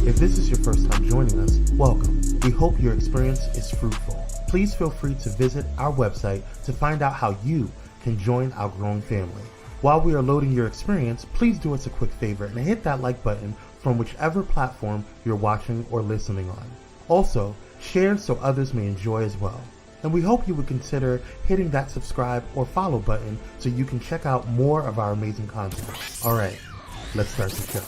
If this is your first time joining us, welcome. We hope your experience is fruitful. Please feel free to visit our website to find out how you can join our growing family. While we are loading your experience, please do us a quick favor and hit that like button from whichever platform you're watching or listening on. Also, share so others may enjoy as well. And we hope you would consider hitting that subscribe or follow button so you can check out more of our amazing content. All right, let's start the show.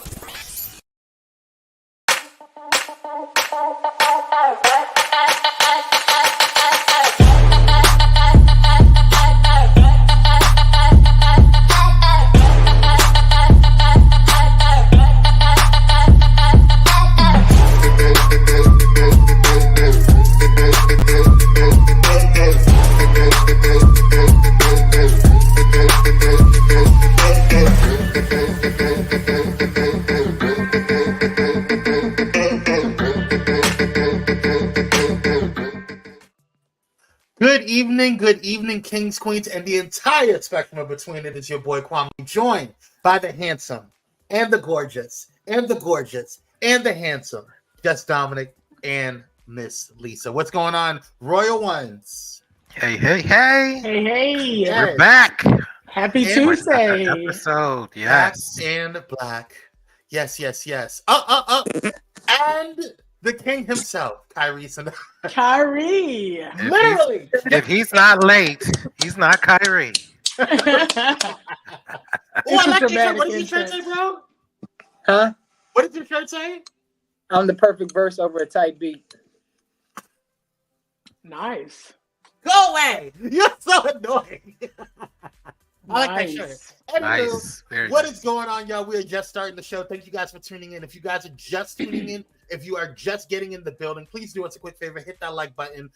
Good evening, kings, queens, and the entire spectrum of between it is your boy Kwame, joined by the handsome, and the gorgeous, and the gorgeous, and the handsome, Just Dominic and Miss Lisa. What's going on, Royal Ones? Hey, hey, Hey, hey. hey. Yes. We're back. Happy Tuesday. Episode, yes. Black and black. Yes. And the king himself, Kyrie. Kyrie. Literally. If he's not late, he's not Kyrie. Oh, I like your shirt. What does your shirt say, bro? Huh? What does your shirt say? I'm the perfect verse over a tight beat. Nice. Go away. You're so annoying. I like that shirt. Anywho, Nice. Very what nice. is going on, y'all? We are just starting the show. Thank you guys for tuning in. If you guys are just tuning in, if you are just getting in the building, please do us a quick favor. Hit that like button.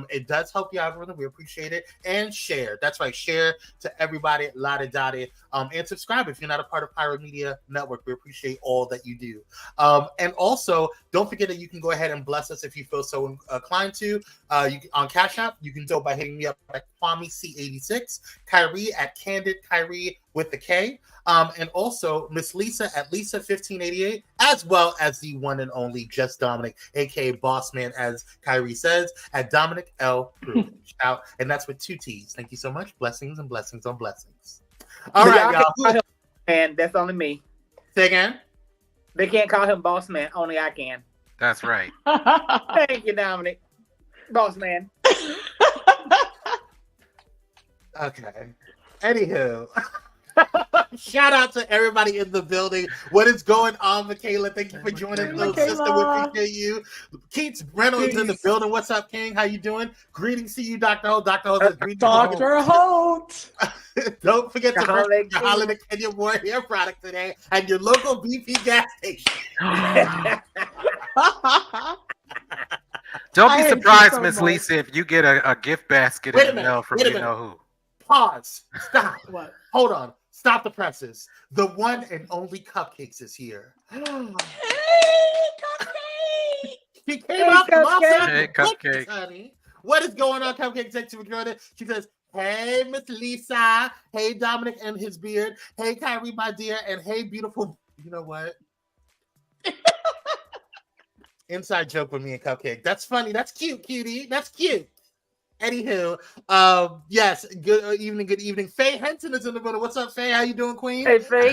It does help the algorithm. We appreciate it. And share. That's right. Share to everybody. La-di-da-di. And subscribe if you're not a part of Pyro Media Network. We appreciate all that you do. And also, don't forget that you can go ahead and bless us if you feel so inclined to. On Cash App, you can do it by hitting me up at Kwame C86, Kyrie at Candid Kyrie with the K, and also Miss Lisa at Lisa1588, as well as the one and only Just Dominic, aka Boss Man, as Kyrie says, at Dominic L. Crew. Out, and that's with 2 T's. Thank you so much. Blessings and blessings on blessings. All right, y'all. And that's only me. Say again. They can't call him boss man. Only I can. That's right. Thank you, Dominic. Boss man. Okay. Anywho. Shout out to everybody in the building. What is going on, Michaela? Thank you for joining, little sister. We appreciate you. Keats Reynolds in the building. What's up, King? How you doing? Greetings to you, Dr. Holt. Dr. Holt says greetings. Dr. Holt. Don't forget to purchase Holiday your Holiday Kenya Boy hair product today at your local BP gas station. Don't I be hate surprised, you so Miss much. Lisa, if you get a gift basket Wait a in the minute, mail from wait a you minute. know who. Pause. Stop. What? Hold on. Stop the presses. The one and only Cupcakes is here. Hey, Cupcake. She came Hey, out from Cupcake. outside. Hey, the Cupcake. cookies, honey. What is going on, Cupcake? Thanks for joining. She says, hey, Miss Lisa. Hey, Dominic and his beard. Hey, Kyrie, my dear. And hey, beautiful. You know what? Inside joke with me and Cupcake. That's funny. That's cute, cutie. That's cute. Anywho, yes, good evening. Faye Henson is in the building. What's up, Faye? How you doing, Queen? Hey, Faye.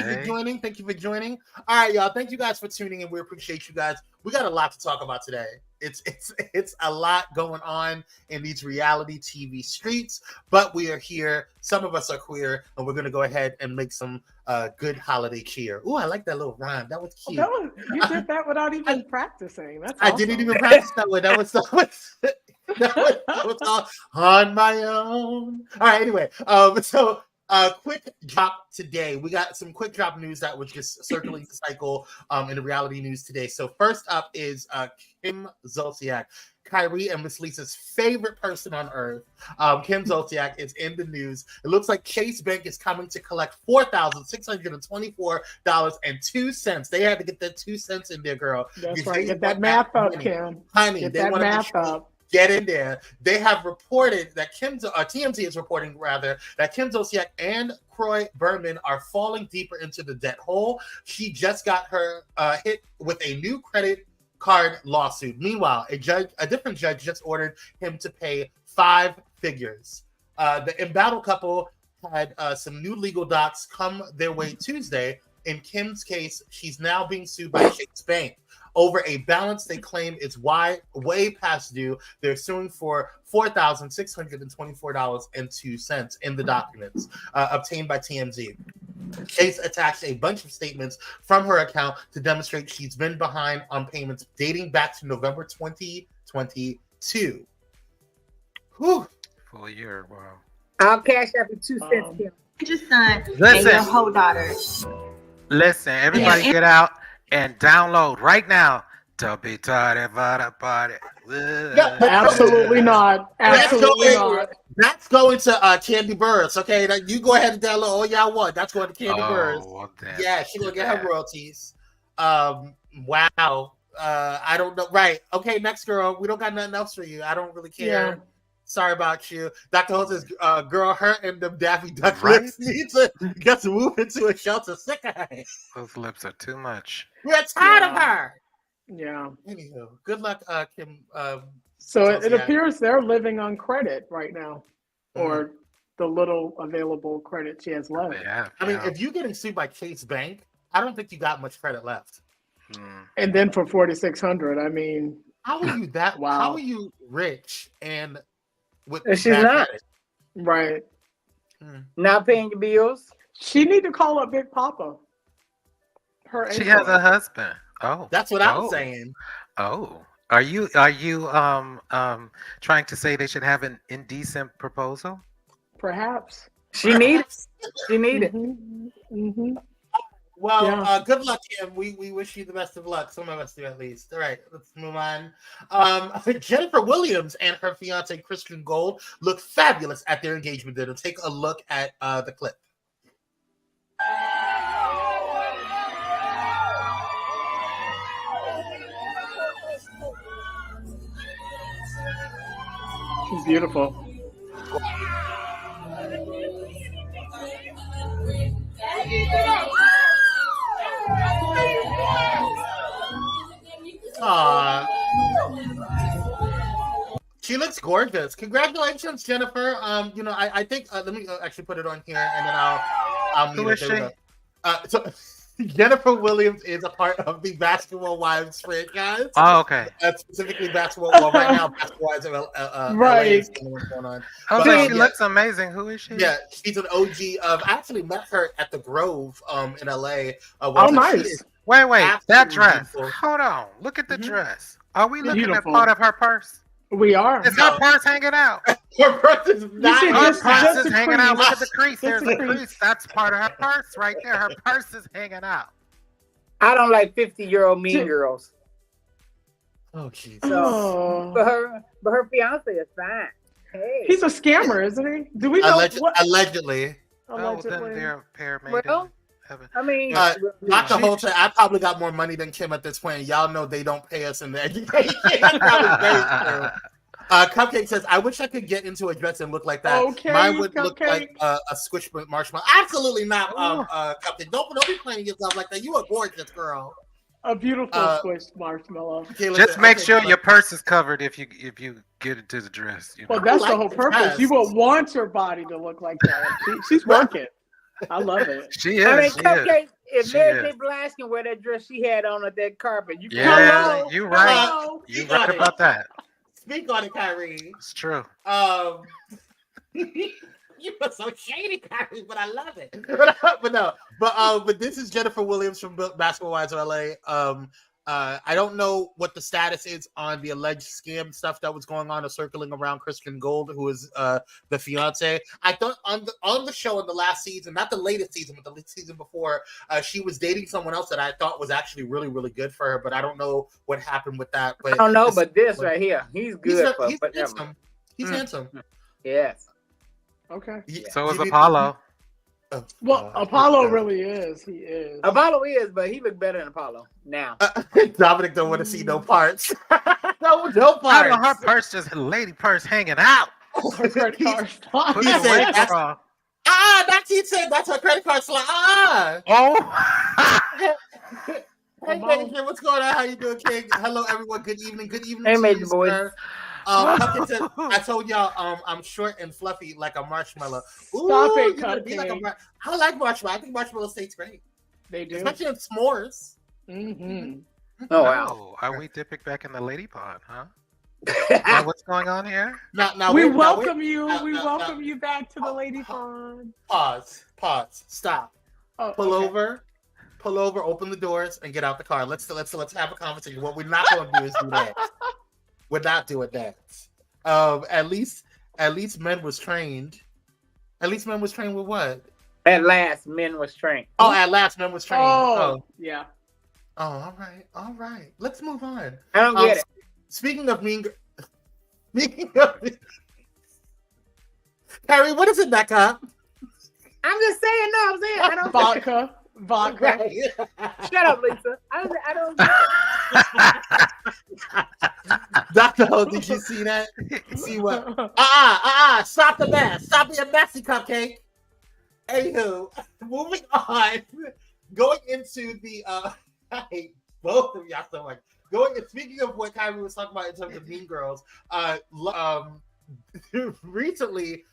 Thank you for joining. All right, y'all. Thank you guys for tuning in. We appreciate you guys. We got a lot to talk about today. It's a lot going on in these reality TV streets, but we are here. Some of us are queer, and we're gonna go ahead and make some good holiday cheer. Ooh, I like that little rhyme. That was cute. You did that without even practicing. That's I awesome. didn't even practice that one. That was all on my own. All right, anyway, so quick drop today. We got some quick drop news that was just circling the cycle in the reality news today. So first up is Kim Zolciak, Kyrie and Miss Lisa's favorite person on earth. Kim Zolciak is in the news. It looks like Chase Bank is coming to collect $4,624.02. They had to get that 2 cents in there, girl. That's Because right. they Get that want math up, money. Kim. Honey, Get they that wanted to math show up. Get in there. They have reported that TMZ is reporting rather that Kim Zolciak and Croy Berman are falling deeper into the debt hole. She just got her hit with a new credit card lawsuit. Meanwhile, a different judge just ordered him to pay 5 figures. The embattled couple had some new legal docs come their way Tuesday. In Kim's case, she's now being sued by Chase Bank over a balance they claim is way past due. They're suing for $4,624.02 in the documents obtained by TMZ. Chase attached a bunch of statements from her account to demonstrate she's been behind on payments dating back to November 2022. Whew. Full year, wow. I'll cash out for 2 cents, Kim. Your son and Listen. your whole daughter. Listen, everybody get out and download right now. Don't be tired about a party. Absolutely not. Absolutely not. That's going to Candy Burrs, okay? Now, you go ahead and download all y'all want. That's going to Candy Burrs. Well, Yeah, she's going to get her royalties. Wow. I don't know. Right. Okay, next girl. We don't got nothing else for you. I don't really care. Yeah. Sorry about you. Dr. Ho says, girl, her and them Daffy Duck Right? lips need to get to move into a shelter sick of her. Those lips are too much. We're tired of her. Yeah. Anywho, good luck, Kim. So it Yeah. appears they're living on credit right now, or the little available credit she has left. Yeah. I mean, if you're getting sued by Chase Bank, I don't think you got much credit left. And then for 4,600, I mean, How are you that? Wow. How are you rich and with She's bad not. credit? right? Not paying your bills. She need to call up Big Papa. Her She income. has a husband. Oh, That's what I'm saying. Oh, are you trying to say they should have an indecent proposal? Perhaps. She need it. She need it. Mm-hmm. Well, Yeah. good luck, Kim. We wish you the best of luck. Some of us do, at least. All right, let's move on. Jennifer Williams and her fiance Christian Gold look fabulous at their engagement dinner. Take a look at the clip. She's beautiful. Aww. She looks gorgeous. Congratulations, Jennifer. I think let me actually put it on here, and then I'll Who mute is it. There we she? go. So Jennifer Williams is a part of the Basketball Wives franchise. Oh, okay. Specifically basketball. Well, right now, Basketball Wives of LA is what's going on. Oh, But, she looks amazing. Who is she? Yeah, she's an OG of. I actually met her at the Grove in LA. Oh, nice. Wait, that Absolutely dress. beautiful. Hold on. Look at the Mhm. dress. Are we looking Beautiful. at part of her purse? We are. Is her purse hanging out? Her purse is not. should Her just- purse just is the hanging out. crease. Look at the crease. Just There's the a crease. crease. That's part of her purse right there. Her purse is hanging out. I don't like 50-year-old mean J- girls. Oh, jeez. Oh. But her fiance is fine. Hey. He's a scammer, isn't he? Do we know what? Allegedly. Oh, then Allegedly. they're a pair made Well, in heaven. I mean, Not the whole time. I probably got more money than Kim at this point. Y'all know they don't pay us in the education. That's probably very true. Cupcake says, I wish I could get into a dress and look like that. Okay, Mine would look Cupcake. like a squish marshmallow. Absolutely not, Cupcake. Don't be playing yourself like that. You a gorgeous girl. A beautiful squished marshmallow. Okay, Just listen, make okay, sure look. your purse is covered if you get into the dress. You know? Well, that's like the whole the purpose. dress. You will want your body to look like that. She's working. I love it. She is. I mean, she is. Cupcake, if She Mary is. J. Blige can wear that dress she had on at that carpet, you can Yeah, Hello. you right. Hello. You Got right it. about that. Speak on it, Kyrie. It's true. You are so shady, Kyrie, but I love it. But this is Jennifer Williams from Basketball Wives of LA. I don't know what the status is on the alleged scam stuff that was going on or circling around Christian Gold, who is the fiance. I thought on the show in the last season, not the latest season, but the season before, she was dating someone else that I thought was actually really, really good for her. But I don't know what happened with that. But I don't know, but this right here, he's good for he's whatever. handsome. He's handsome. Yes. Okay. So is Apollo. Well, Apollo really is. He is. Apollo is, but he look better than Apollo now. Dominic don't want to see no parts. No Out of her parts. purse, just a lady purse hanging out. Her credit card slide. Put He it said away, that's- girl. That's he said that's her credit card slide. Oh. Hey, Major, what's going on? How you doing, King? Hello, everyone. Good evening. Good evening Hey, to Major you, boys. sir. Huckington, I told y'all, I'm short and fluffy like a marshmallow. Stop it, you're gonna be like Cupcake. I like marshmallow. I think marshmallow tastes great, They do. especially in s'mores. Mm-hmm. Oh wow. Oh, are we dipping back in the lady pond, huh? Now, what's going on here? Now, We wait, now, welcome wait. you. Now, We now, welcome you back to the lady pond. Pause. Stop. Oh, Pull okay. over. Open the doors and get out the car. Let's have a conversation. What we're not going to do is do that. We're not doing that. At least men was trained. At least men was trained with what? At last, men was trained. Oh, at last men was trained. Oh, yeah. Oh, all right. Let's move on. I don't get it. Speaking of Harry, what is it, Becca? I'm just saying. No, I'm saying. I don't. Vodka. Right. Shut up, Lisa. I don't. Dr. Ho, did you see that? See what? Stop the mess. Stop being messy, Cupcake. Anywho, moving on. Going into the I hate both of y'all so much. Speaking of what Kyrie was talking about in terms of Mean Girls, recently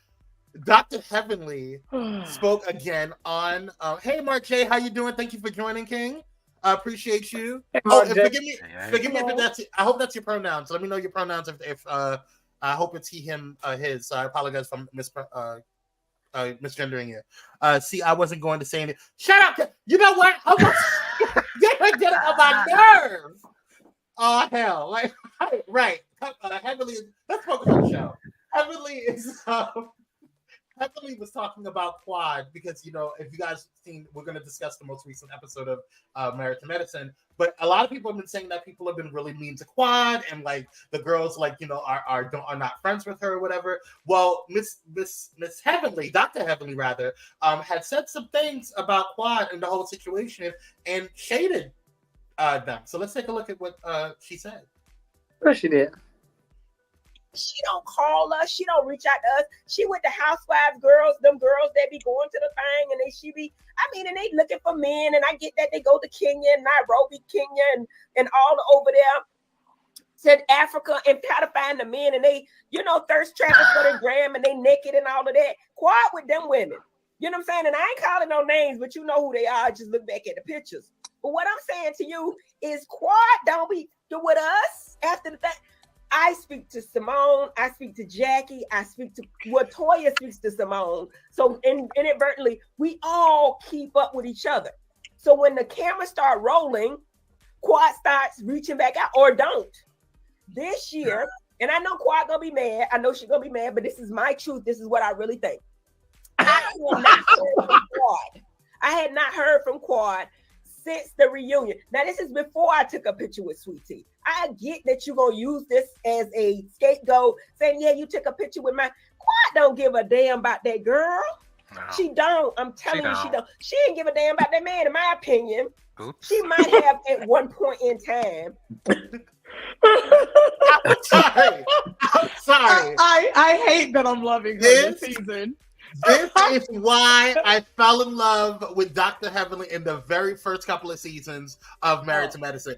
Dr. Heavenly spoke again on hey Mark J, how you doing? Thank you for joining, King. I appreciate you. Oh, and forgive me if that's I hope that's your pronouns. Let me know your pronouns if I hope it's he, him, his. So I apologize for misgendering you. See, I wasn't going to say anything. Shut up! You know what? I was get on my nerves. Oh hell! Like right. Heavenly. Let's focus on the show. Heavenly is. Heavenly was talking about Quad because, you know, if you guys seen, we're going to discuss the most recent episode of Married to Medicine. But a lot of people have been saying that people have been really mean to Quad and like the girls, like, you know, are not friends with her or whatever. Well, Miss Heavenly, Dr. Heavenly rather, had said some things about Quad and the whole situation and shaded them. So let's take a look at what she said. What she did? She don't call us. She don't reach out to us. She with the Housewives girls, them girls that be going to the thing, and and they looking for men, and I get that they go to Kenya and Nairobi, Kenya, and all over there to Africa and try to find the men, and they, you know, thirst trapping for the gram, and they naked and all of that. Quiet with them women. You know what I'm saying? And I ain't calling no names, but you know who they are. Just look back at the pictures. But what I'm saying to you is Quad don't be with us after the fact. I speak to Simone, I speak to Jackie, I speak to Toya speaks to Simone. So inadvertently, we all keep up with each other. So when the camera start rolling, Quad starts reaching back out or don't. This year, and I know Quad gonna be mad. I know she's gonna be mad, but this is my truth. This is what I really think. I had not heard from Quad since the reunion. Now, this is before I took a picture with Sweet Tea. I get that you're going to use this as a scapegoat, saying, yeah, you took a picture with my... Quad don't give a damn about that girl. No. She don't. I'm telling you, she don't. She didn't give a damn about that man, in my opinion. Oops. She might have at one point in time. I'm sorry. I hate that I'm loving her this season. This is why I fell in love with Dr. Heavenly in the very first couple of seasons of Married to Medicine.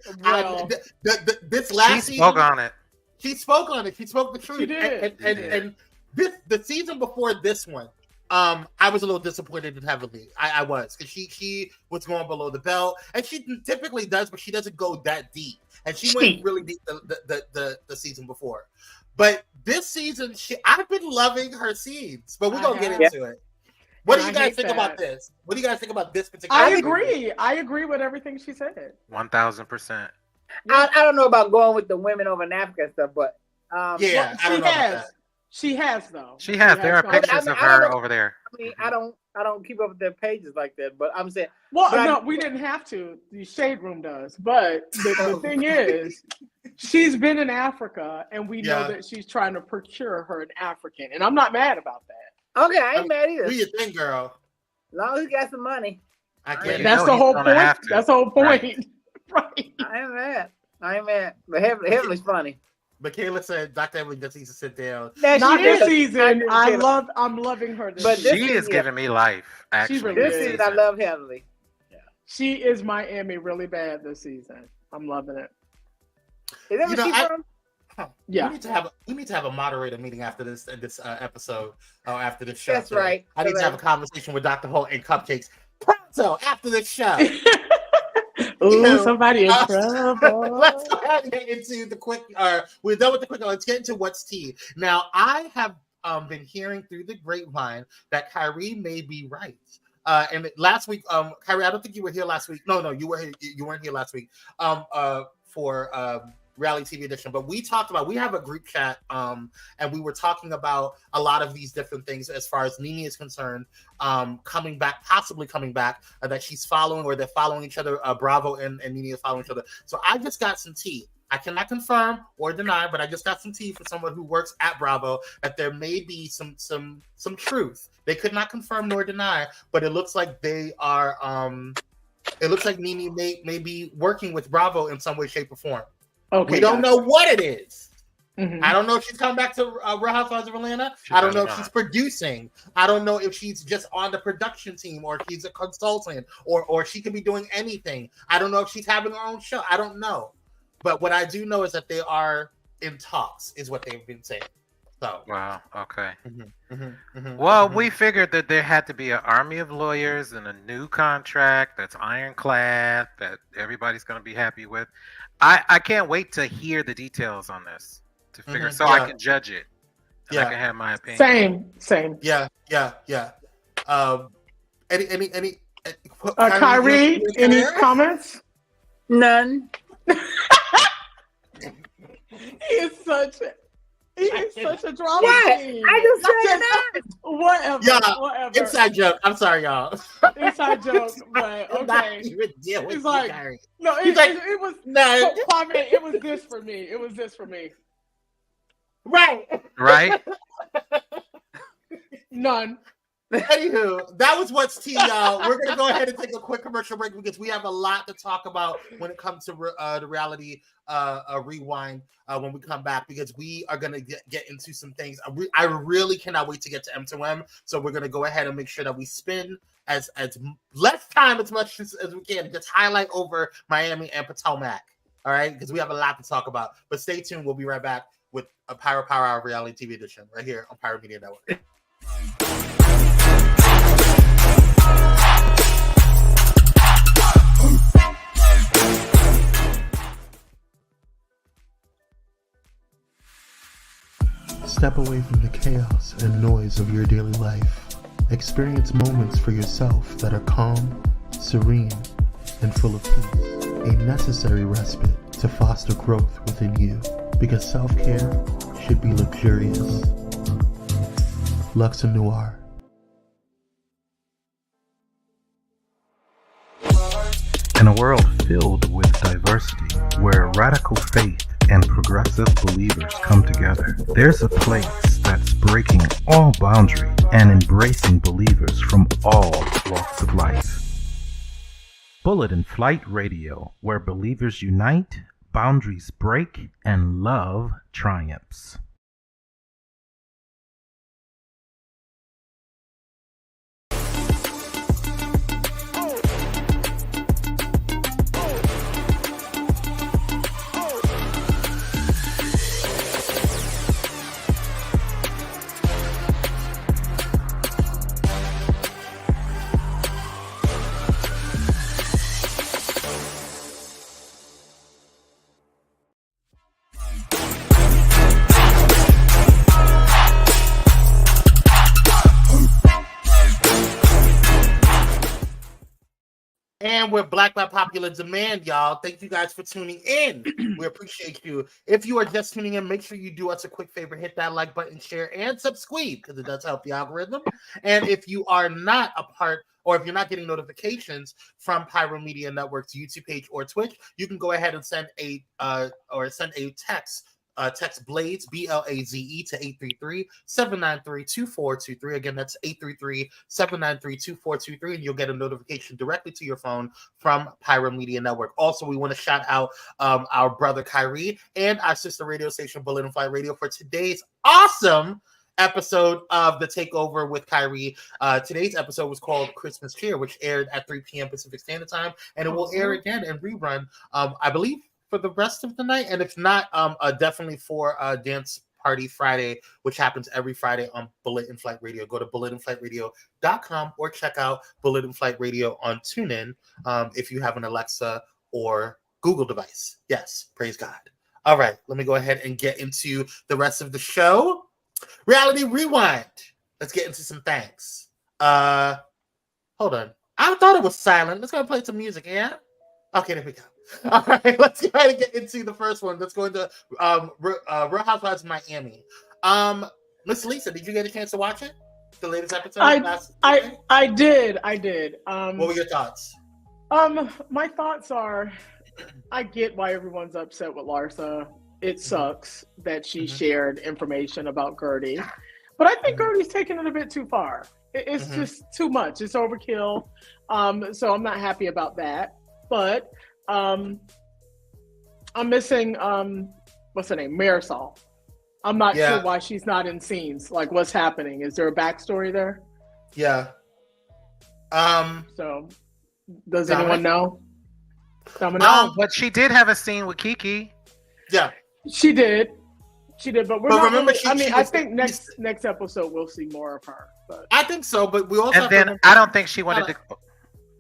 This last season, spoke on it. She spoke on it. She spoke the truth. She did. And the season before this one, I was a little disappointed in Heavenly. I was, because she was going below the belt, and she typically does, but she doesn't go that deep. And she went really deep the season before. But this season, I've been loving her scenes, but we're going to get into it. What do you guys think about this? What do you guys think about this particular season? I agree with everything she said. 1000%. I don't know about going with the women over in Africa and stuff, but I don't know about that. She has though. She has. There are pictures of her over there. I mean, I don't keep up with their pages like that, but I'm saying. Well, no, we didn't have to. The Shade Room does, but the thing is, she's been in Africa, and we know that she's trying to procure her an African, and I'm not mad about that. Okay, I ain't mad either. Do you think, girl? As long as you got some money. I can't. That's the whole point. That's the whole point. Right. I ain't mad. But Heavenly's funny. Michaela said Dr. Emily just needs to sit down. Not this season. I'm But loving her this But season. this She is giving me life. Actually, really this is. season I love heavily. She is Miami really bad this season. I'm loving it. Is that where she's from? Yeah. We need to have a moderator meeting after this episode or after this show. That's right. I need to have a conversation with Dr. Holt and Cupcakes. Pronto after this show. Ooh, somebody in trouble. Let's go ahead and get into the quick. We're done with the quick. Let's get into what's tea. Now, I have been hearing through the grapevine that Kyrie may be right. And last week, Kyrie, I don't think you were here last week. No, you were here. You weren't here last week. For reality TV edition, but we have a group chat, and we were talking about a lot of these different things as far as Nene is concerned, possibly coming back, that she's following, or they're following each other. Bravo and Nene are following each other. So I just got some tea. I cannot confirm or deny, but I just got some tea from someone who works at Bravo that there may be some truth. They could not confirm nor deny, but it looks like they are. It looks like Nene may be working with Bravo in some way, shape, or form. Okay, we don't know what it is. Mm-hmm. I don't know if she's coming back to Real Housewives of Atlanta. I don't know if she's producing. I don't know if she's just on the production team, or if she's a consultant, or she could be doing anything. I don't know if she's having her own show. I don't know. But what I do know is that they are in talks, is what they've been saying. So wow, okay. Well, we figured that there had to be an army of lawyers and a new contract that's ironclad that everybody's going to be happy with. I can't wait to hear the details on this to figure I can judge it. I can have my opinion. Same. Yeah. Any Kyrie, any comments? None. He is such a drama queen. I just said that. Whatever. Yeah, whatever. Inside joke. I'm sorry, y'all. Inside joke, but okay. It's like, Kyrie. No, it was no. Kwame, it was this for me. Right. None. Anywho, that was what's tea, y'all. We're gonna go ahead and take a quick commercial break because we have a lot to talk about when it comes to the reality rewind when we come back, because we are gonna get into some things. I really cannot wait to get to M2M, so we're gonna go ahead and make sure that we spend as less time as much as we can to just highlight over Miami and Potomac. All right, because we have a lot to talk about. But stay tuned. We'll be right back with a Pyro Power Hour reality TV edition right here on Pyro Media Network. Step away from the chaos and noise of your daily life. Experience moments for yourself that are calm, serene, and full of peace. A necessary respite to foster growth within you, because self-care should be luxurious. Luxor Noir. In a world filled with diversity, where radical faith and progressive believers come together, there's a place that's breaking all boundaries and embracing believers from all walks of life. Bullet and Flight Radio, where believers unite, boundaries break, and love triumphs. And we're Black by Popular Demand, y'all. Thank you guys for tuning in. We appreciate you. If you are just tuning in, make sure you do us a quick favor. Hit that like button, share, and subscribe, because it does help the algorithm. And if you are not a part, or if you're not getting notifications from Pyro Media Network's YouTube page or Twitch, you can go ahead and send a text text BLAZE, BLAZE, to 833-793-2423. Again, that's 833-793-2423, and you'll get a notification directly to your phone from Pyro Media Network. Also, we want to shout out our brother Kyrie and our sister radio station, Bullet and Flight Radio, for today's awesome episode of The Takeover with Kyrie. Today's episode was called Christmas Cheer, which aired at 3 p.m. Pacific Standard Time, and it will air again and rerun, I believe, for the rest of the night. And if not, definitely for Dance Party Friday, which happens every Friday on Bullet and Flight Radio. Go to bulletandflightradio.com or check out Bullet and Flight Radio on TuneIn if you have an Alexa or Google device. Yes, praise God. All right, let me go ahead and get into the rest of the show. Reality Rewind. Let's get into some thanks. Hold on. I thought it was silent. Let's go play some music, yeah? Okay, there we go. All right, let's go ahead and get into the first one. Let's go into Real Housewives of Miami. Miss Lisa, did you get a chance to watch it? The latest episode? I did. What were your thoughts? My thoughts are, I get why everyone's upset with Larsa. It sucks that she shared information about Gertie, but I think Gertie's taking it a bit too far. It's just too much. It's overkill. So I'm not happy about that. But I'm missing what's her name, Marisol. I'm not sure why she's not in scenes. Like, what's happening? Is there a backstory there? Yeah. So does anyone know? But she did have a scene with Kiki. Yeah. She did, but we're not. Remember, really, I think next episode we'll see more of her. But I think so, but we also. And then I don't think she wanted to.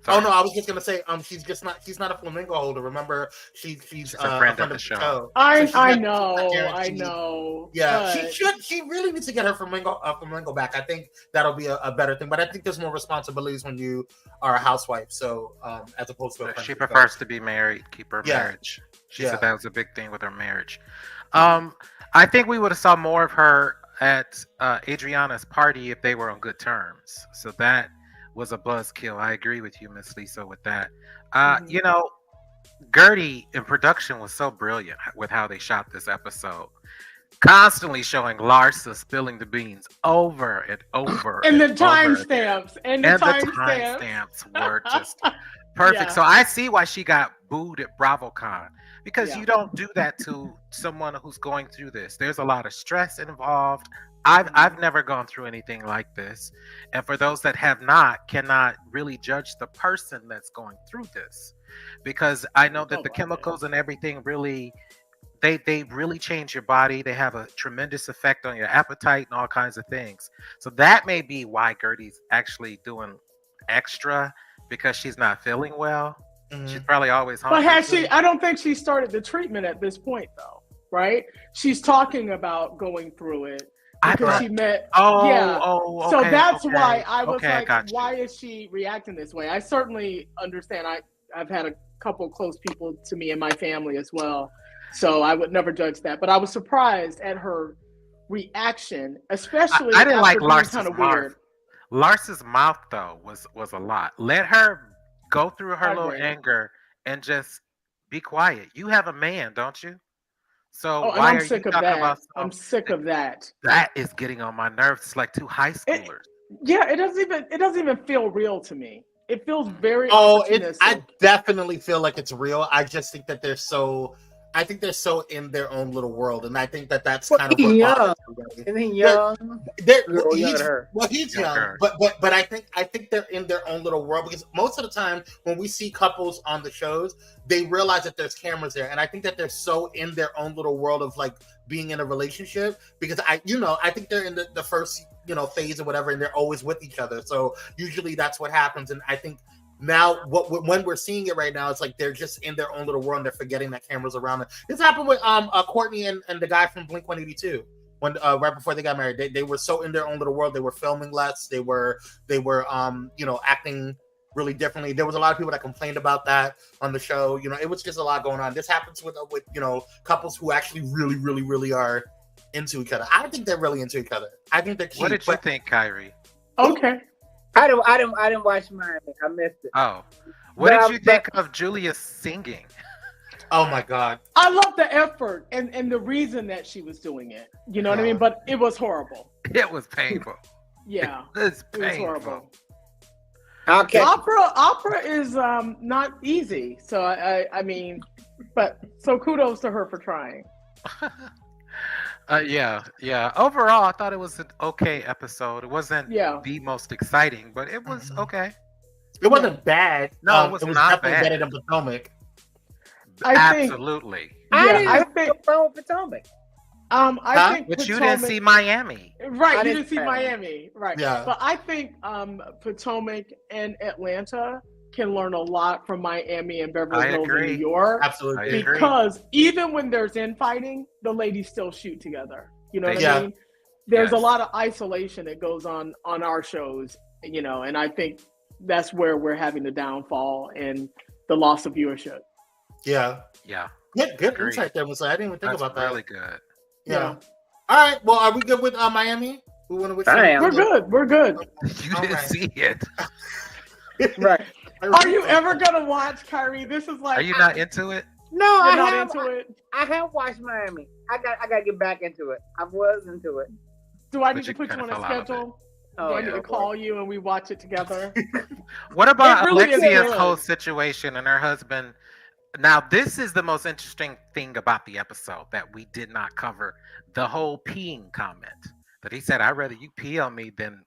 Oh no, I was just gonna say, she's not a flamingo holder. Remember, she's a friend of the show. I know. Yeah, she really needs to get her flamingo back. I think that'll be a better thing. But I think there's more responsibilities when you are a housewife. So as opposed to she prefers to be married, keep her marriage. She said that was a big thing with her marriage. I think we would have saw more of her at Adriana's party if they were on good terms. So that was a buzzkill. I agree with you, Miss Lisa, with that. You know, Gertie in production was so brilliant with how they shot this episode. Constantly showing Larsa spilling the beans over and over. And the timestamps. And the timestamps were just perfect. Yeah. So I see why she got booed at BravoCon. Because you don't do that to someone who's going through this. There's a lot of stress involved. I've never gone through anything like this. And for those that have not, cannot really judge the person that's going through this. Because I know that the chemicals and everything really, they really change your body. They have a tremendous effect on your appetite and all kinds of things. So that may be why Gertie's actually doing extra, because she's not feeling well. She's probably always hungry. But has she? I don't think she started the treatment at this point, though. Right? She's talking about going through it because she met. Okay, so that's why I was like, why is she reacting this way? I certainly understand. I've had a couple close people to me in my family as well, so I would never judge that. But I was surprised at her reaction, especially. I didn't like Larsa's kind of mouth. weird. Larsa's mouth though was a lot. Let her go through her little anger and just be quiet. You have a man, don't you? So why are you talking about? I'm sick of that. That is getting on my nerves. It's like two high schoolers. It doesn't even feel real to me. It feels very. I definitely feel like it's real. I just think that they're so in their own little world, and I think that that's kind of young. Isn't he young? He's young, but I think they're in their own little world, because most of the time when we see couples on the shows, they realize that there's cameras there, and I think that they're so in their own little world of like being in a relationship, because I think they're in the first phase or whatever, and they're always with each other. So usually that's what happens, and I think. Now, when we're seeing it right now, it's like they're just in their own little world and they're forgetting that cameras around them. This happened with Courtney and the guy from Blink-182 when right before they got married. They were so in their own little world. They were filming less. They were acting really differently. There was a lot of people that complained about that on the show. It was just a lot going on. This happens with couples who actually really, really, really are into each other. I don't think they're really into each other. I think they're cute. What did you think, Kyrie? Okay. I didn't watch mine. I missed it. Oh, what did you think of Julia singing? Oh my God. I love the effort and the reason that she was doing it. You know what I mean? But it was horrible. It was painful. Yeah. It's It was painful. horrible. Okay. Opera is not easy. So I mean, but so kudos to her for trying. Yeah. Overall, I thought it was an okay episode. It wasn't the most exciting, but it was okay. It wasn't bad. No, it was not definitely bad. better than Potomac. Absolutely. I think from Potomac. I think but Potomac, you didn't see Miami. Right, you didn't see Miami. Right. Yeah. But I think Potomac and Atlanta can learn a lot from Miami and Beverly Hills and New York. Absolutely. Because even when there's infighting, the ladies still shoot together. You know what I mean? There's a lot of isolation that goes on our shows, you know, and I think that's where we're having the downfall and the loss of viewership. Yeah. Good Agreed. insight there, Musa. I didn't even think about that. Really good. Yeah. All right. Well, are we good with Miami? We want to wish We're good. We're good. You didn't see it. Right. Are you ever gonna watch Kyrie? This is like. Are you not into it? No, You're I not have. into it. I have watched Miami. I got to get back into it. I was into it. Do I But need to you put you kinda on a fell out of schedule? Oh, Do I need yeah, to call you and we watch it together? What about It really is Alexia's good. whole situation and her husband? Now, this is the most interesting thing about the episode that we did not cover. The whole peeing comment that he said, "I'd rather you pee on me than,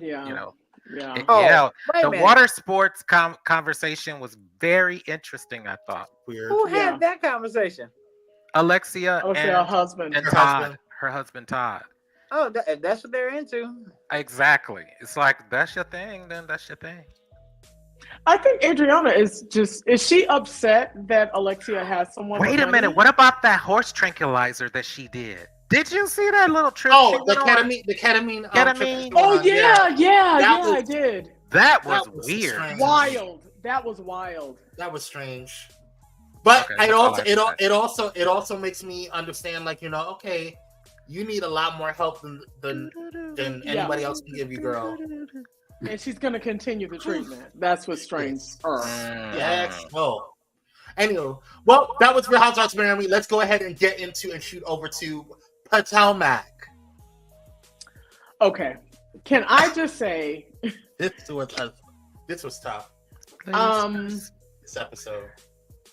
Yeah. you know." Yeah. Wait a the minute. water sports conversation was very interesting. I thought Weird. Who had that conversation? Alexia Oh, and her husband. and Her Todd, husband. her husband Todd. Oh, that's what they're into. Exactly. It's like that's your thing, then that's your thing. I think Adriana is she upset that Alexia has someone? Wait with a minute. money? What about that horse tranquilizer that she did? Did you see that little trip? Oh, she the went on? ketamine. The ketamine. Ketamine? Oh yeah, was- I did. That was was weird. strange. Wild. That was wild. That was strange. But Okay, it that's all also I have to it also makes me understand, like, you know, okay, you need a lot more help than anybody else can give you, girl. And she's gonna continue the treatment. That's what strains her. Yes. Oh. Anyway, well, that was Real Housewives of Miami. Let's go ahead and get into and shoot over to Potomac. Okay. Can I just say This was tough. This episode.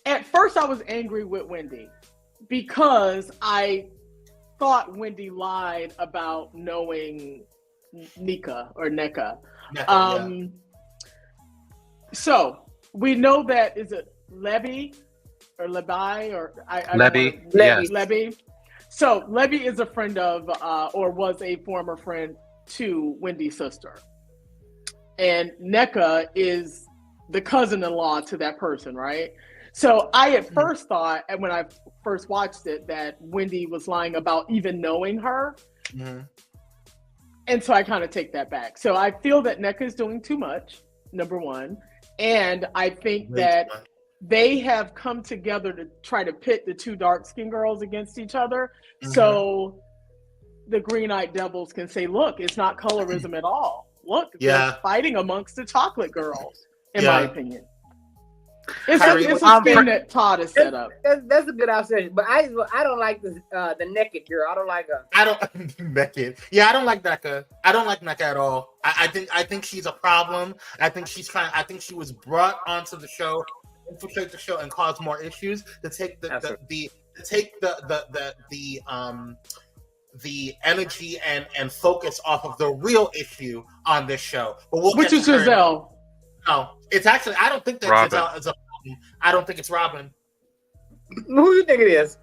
at first I was angry with Wendy because I thought Wendy lied about knowing Nika or Neka. So we know that is it Levy or Levi or Levy, yes. Levy. So Levy is a friend of or was a former friend to Wendy's sister. And Neka is the cousin-in-law to that person, right? So I at first thought, and when I first watched it, that Wendy was lying about even knowing her. Mm-hmm. And so I kind of take that back. So I feel that Neka is doing too much, number one. And I think that they have come together to try to pit the two dark-skinned girls against each other. Mm-hmm. So the Green-Eyed Devils can say, look, it's not colorism at all. Look, they're fighting amongst the chocolate girls, in my opinion. It's a thing that Todd has set up. That's a good observation, but I don't like the naked girl. I don't like her. I don't naked. Yeah, I don't like Neka. I don't like Neka at all. I think she's a problem. I think she was brought onto the show, infiltrate the show, and cause more issues to take the energy and focus off of the real issue on this show. But which is Giselle. No, it's actually, I don't think that Giselle is a problem. I don't think it's Robin. Who do you think it is?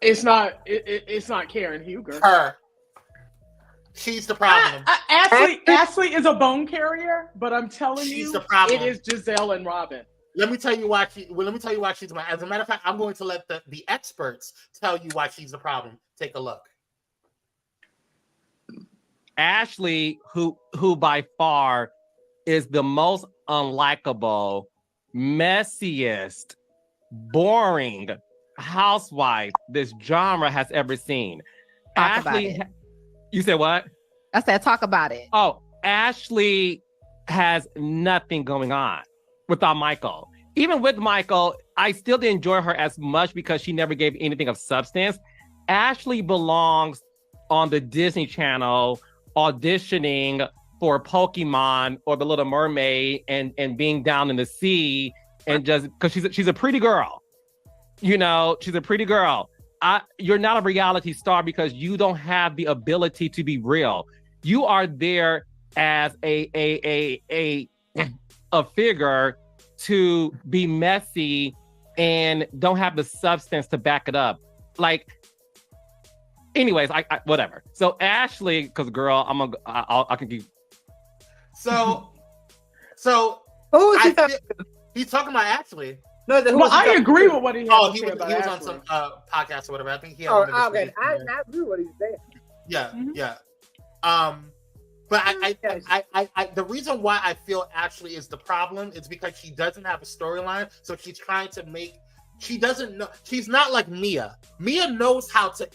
It's not. It's not Karen Huger. Her. She's the problem. Ashley is a bone carrier, but I'm telling she's you, the problem. It is Giselle and Robin. Let me tell you why she's my. As a matter of fact, I'm going to let the experts tell you why she's the problem. Take a look. Ashley, who by far is the most unlikable, messiest, boring housewife this genre has ever seen. Talk Ashley, about it. You said what? I said talk about it. Oh, Ashley has nothing going on without Michael. Even with Michael, I still didn't enjoy her as much because she never gave anything of substance. Ashley belongs on the Disney Channel auditioning for Pokemon or The Little Mermaid and being down in the sea and just because she's a pretty girl. You know, she's a pretty girl. You're not a reality star because you don't have the ability to be real. You are there as a figure to be messy and don't have the substance to back it up. Like, anyways, I whatever. So Ashley, because girl, I can keep. So who is he talking to? He's talking about Ashley. No, I agree with what he had to say about he was Ashley. on some podcast or whatever. I think he had. Okay, I agree with what he's saying. Yeah, yeah. But I the reason why I feel Ashley is the problem is because she doesn't have a storyline, so she's trying to make. She doesn't know. She's not like Mia. Mia knows how to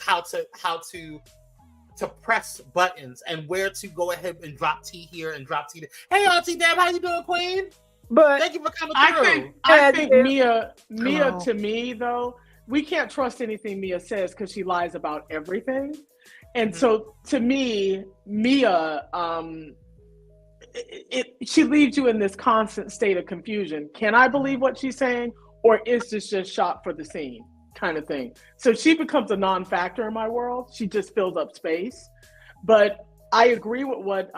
press buttons and where to go ahead and drop T here and drop T there. Hey, Auntie Deb, how you doing, Queen? But thank you for coming through. I think Mia to me though, we can't trust anything Mia says because she lies about everything. And so to me, Mia, she leaves you in this constant state of confusion. Can I believe what she's saying? Or is this just shot for the scene kind of thing? So she becomes a non-factor in my world. She just fills up space. But I agree with what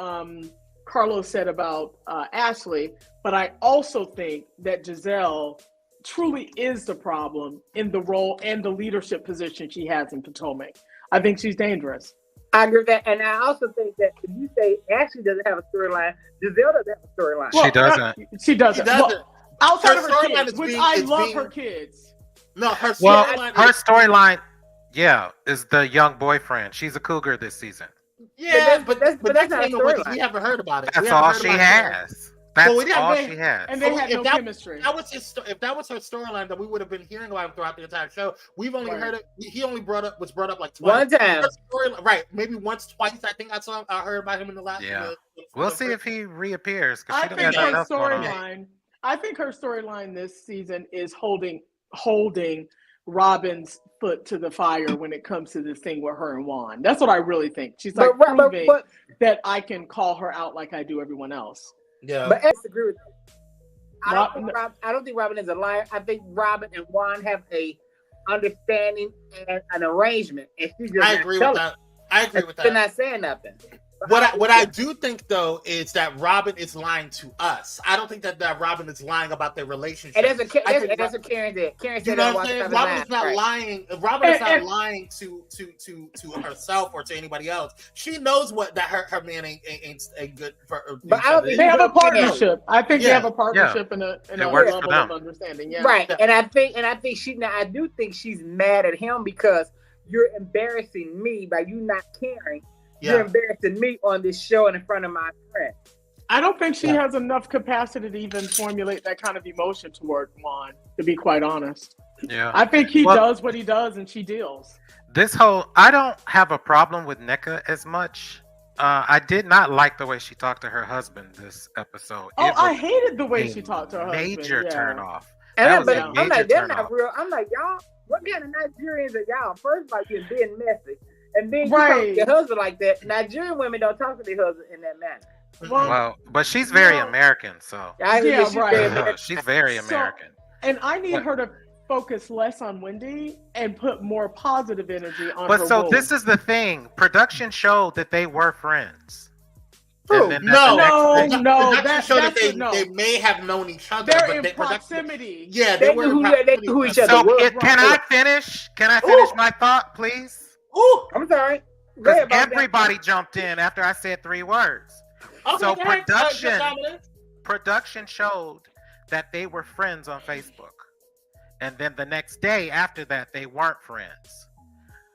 Carlos said about Ashley, but I also think that Giselle truly is the problem in the role and the leadership position she has in Potomac. I think she's dangerous. I agree with that. And I also think that if you say Ashley doesn't have a storyline, Giselle doesn't have a storyline. She doesn't. She doesn't. Well, outside of her kids, which I love her kids. No, her storyline, is the young boyfriend. She's a cougar this season. Yeah, but that's not a storyline. We haven't heard about it. That's all she has. That's all she has. And they had no chemistry. If that was her storyline, that we would have been hearing about him throughout the entire show. We've only heard it. He only was brought up like twice. One time. Right, maybe once, twice. I think I heard about him in the last. Yeah. We'll see if he reappears. I think her storyline. I think her storyline this season is holding Robin's foot to the fire when it comes to this thing with her and Juan. That's what I really think. She's like proving that I can call her out like I do everyone else. Yeah, but I disagree with you. I don't think Robin is a liar. I think Robin and Juan have a understanding and an arrangement. And she's just I agree with that. They're not saying nothing. What I do think though is that Robin is lying to us. I don't think that Robin is lying about their relationship. That's what Karen did. Karen said, you know what I'm saying? Robin is not lying. Robin is not lying to herself or to anybody else. She knows that her man ain't good for. But I don't think they have a partnership. I think they have a partnership and a level of understanding. Yeah, right. And I think I do think she's mad at him because you're embarrassing me by you not caring. You're embarrassing me on this show and in front of my friends. I don't think she has enough capacity to even formulate that kind of emotion toward Juan, to be quite honest. Yeah. I think he does what he does and she deals. I don't have a problem with Nneka as much. I did not like the way she talked to her husband this episode. I hated the way she talked to her husband. Major turn off. I'm like, they're not real. I'm like, y'all, what kind of Nigerians are y'all? First of all, you're being messy. And then you talk to your husband like that. Nigerian women don't talk to their husband in that manner. Well, but she's very American, so she's very American. And I need her to focus less on Wendy and put more positive energy on her. But so this is the thing. Production showed that they were friends. No. That showed that they may have known each other. They're in proximity. Yeah, they were who each other were. Can I finish? Can I finish my thought, please? Oh, I'm sorry. Everybody jumped in after I said 3 words. Okay, so production showed that they were friends on Facebook. And then the next day after that, they weren't friends.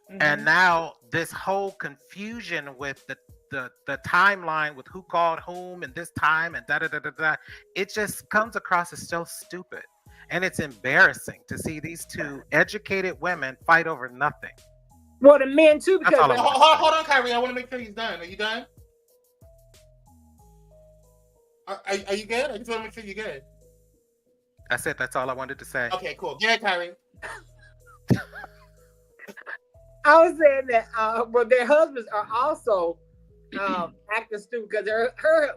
Mm-hmm. And now this whole confusion with the timeline with who called whom and this time and da-da-da-da-da, it just comes across as so stupid. And it's embarrassing to see these two educated women fight over nothing. Well, the men too. Because hold on, Kyrie. I want to make sure he's done. Are you done? Are you good? I just want to make sure you're good. That's it. That's all I wanted to say. Okay, cool. Yeah, Kyrie. I was saying that, well, their husbands are also actors too, because her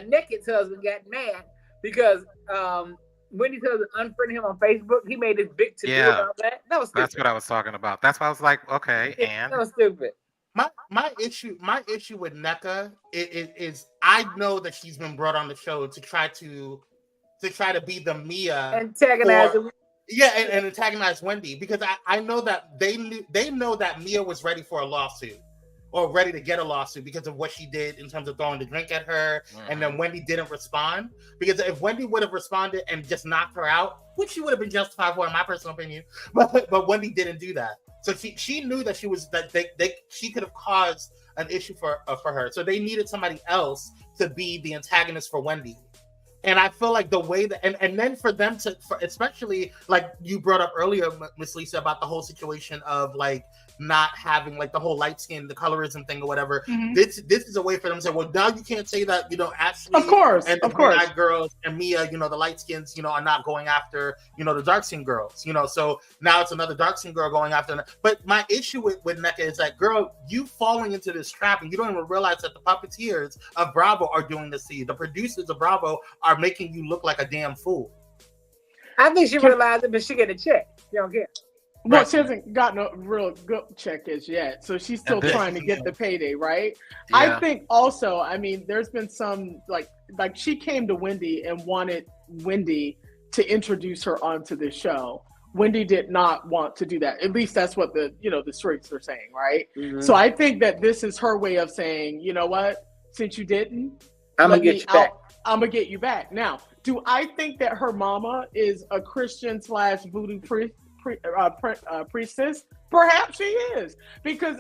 Naked's husband got mad because Wendy's husband unfriended him on Facebook. He made this big to do about that. That was stupid. That's what I was talking about. That's why I was like, okay, and that was stupid. My issue with NECA is I know that she's been brought on the show to try to be the Mia antagonize. And antagonize Wendy, because I know that they know that Mia was ready for a lawsuit or ready to get a lawsuit because of what she did in terms of throwing the drink at her, and then Wendy didn't respond. Because if Wendy would have responded and just knocked her out, which she would have been justified for, in my personal opinion, but Wendy didn't do that. So she knew that she could have caused an issue for her. So they needed somebody else to be the antagonist for Wendy. And I feel like the way that, and then for them especially like you brought up earlier, Miss Lisa, about the whole situation of like not having like the whole light skin, the colorism thing or whatever. Mm-hmm. This is a way for them to say, well, now you can't say that, Ashley, of course, the girls and Mia, the light skins, are not going after, the dark skin girls, so now it's another dark skin girl going after them. But my issue with NECA is that, girl, you falling into this trap and you don't even realize that the puppeteers of Bravo are doing this to you. The producers of Bravo are making you look like a damn fool. I think she realized it, but she get a check. You don't get. Well, she hasn't gotten a real good check as yet, so she's still trying to get the payday, right? Yeah. I think also, there's been some like she came to Wendy and wanted Wendy to introduce her onto the show. Wendy did not want to do that. At least that's what the streets are saying, right? Mm-hmm. So I think that this is her way of saying, you know what? Since you didn't, I'm gonna get you back. I'm gonna get you back. Now, do I think that her mama is a Christian / voodoo priestess? Perhaps she is, because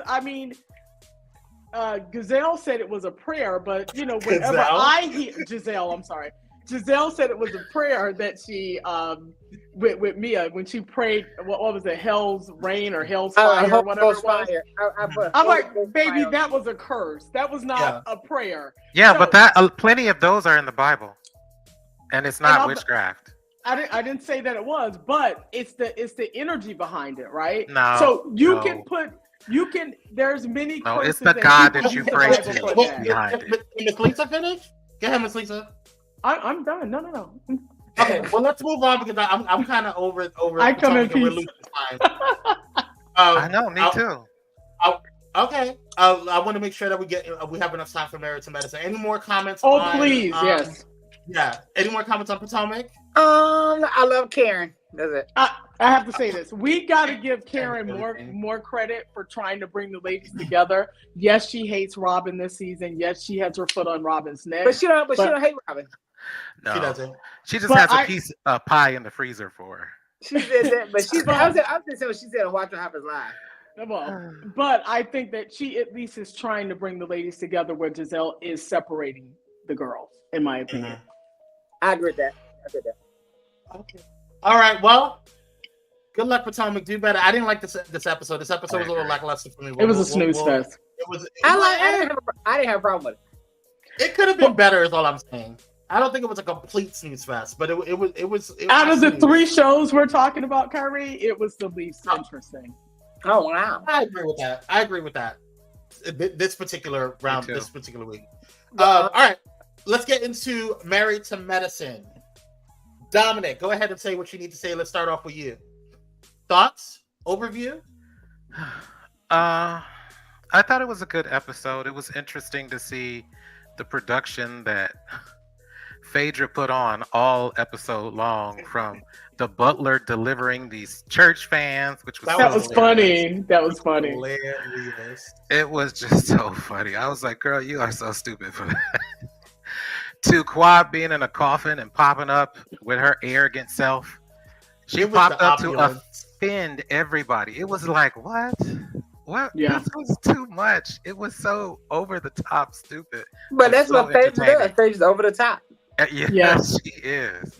Giselle said it was a prayer, but whenever I hear Giselle said it was a prayer that she with Mia when she prayed. What was it? Hell's rain or hell's fire or whatever it was. I'm like, baby, that was a curse. That was not a prayer. Yeah, so, but that plenty of those are in the Bible, and it's not witchcraft. I didn't say that it was, but it's the energy behind it, right? No. So you can. There's many. No, it's the God that you pray to. Miss Lisa finish? Go ahead, Miss Lisa. I'm done. No. Okay, well, let's move on because I'm kind of over. I come in peace. We're losing time. I know, me too. Okay, I want to make sure that we have enough time for Married to Medicine. Any more comments? Please, yes. Yeah. Any more comments on Potomac? I love Karen. That's it. I have to say this. We got to give Karen more credit for trying to bring the ladies together. Yes, she hates Robin this season. Yes, she has her foot on Robin's neck. But she don't hate Robin. No, she doesn't. She just has a piece of pie in the freezer for her. She said that, but I was just saying what she said on Watch What Happens Live. Well, but I think that she at least is trying to bring the ladies together where Giselle is separating the girls, in my opinion. Mm-hmm. I agree with that. Okay. All right. Well, good luck, Potomac. Do better. I didn't like this episode. This episode was a little lackluster for me. It was a snooze fest. I didn't have a problem with it. It could have been better, is all I'm saying. I don't think it was a complete snooze fest, but it was out of the 3 shows we're talking about, Kyrie, it was the least interesting. Oh wow! I agree with that. This particular round, this particular week. All right, let's get into Married to Medicine. Dominic, go ahead and say what you need to say. Let's start off with you. Thoughts? Overview? I thought it was a good episode. It was interesting to see the production that Phaedra put on all episode long, from the butler delivering these church fans, which was funny. That was funny. Hilarious. It was just so funny. I was like, girl, you are so stupid for that. To Quad being in a coffin and popping up with her arrogant self. She popped up to offend everybody. It was like, what? Yeah. This was too much. It was so over the top stupid. But that's what Phaedra does. Phaedra's over the top. Yes, she is.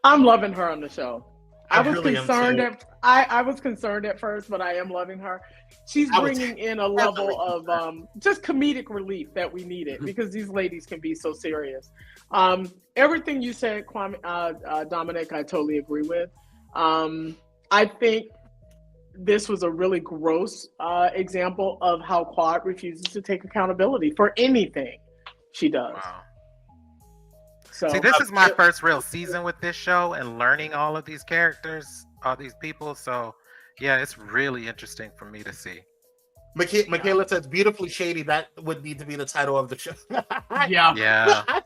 I'm loving her on the show. I was I was concerned at first, but I am loving her. She's bringing in a level of just comedic relief that we needed because these ladies can be so serious. Everything you said, Dominic, I totally agree with. I think this was a really gross example of how Quad refuses to take accountability for anything she does. Wow. So, see, this is my first real season with this show and learning all of these characters, all these people. So, yeah, it's really interesting for me to see. Michaela says, beautifully shady. That would need to be the title of the show. Yeah. I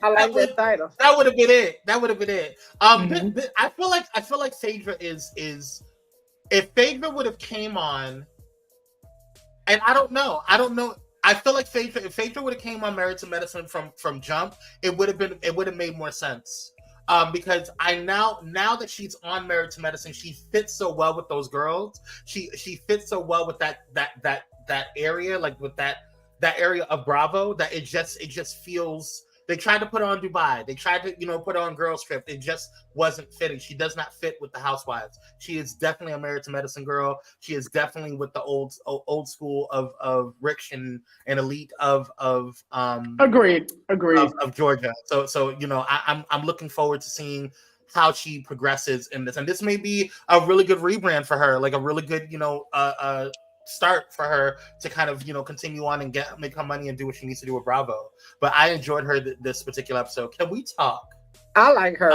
like that title. That would have been it. That would have been it. I feel like Phaedra is if Phaedra would have came on, and I don't know. I feel like if Phaedra would have came on Married to Medicine from Jump, it would have made more sense. Because now that she's on Married to Medicine, she fits so well with those girls. She fits so well with that area, like with that area of Bravo, that it just feels. They tried to put her on Dubai. They tried to put her on Girls Trip. It just wasn't fitting. She does not fit with the Housewives. She is definitely a Married to Medicine girl. She is definitely with the old school of Rich and elite of agreed of Georgia. So I'm looking forward to seeing how she progresses in this, and this may be a really good rebrand for her, like a really good start for her to kind of continue on and make her money and do what she needs to do with Bravo. But I enjoyed her this particular episode. Can we talk? I like her.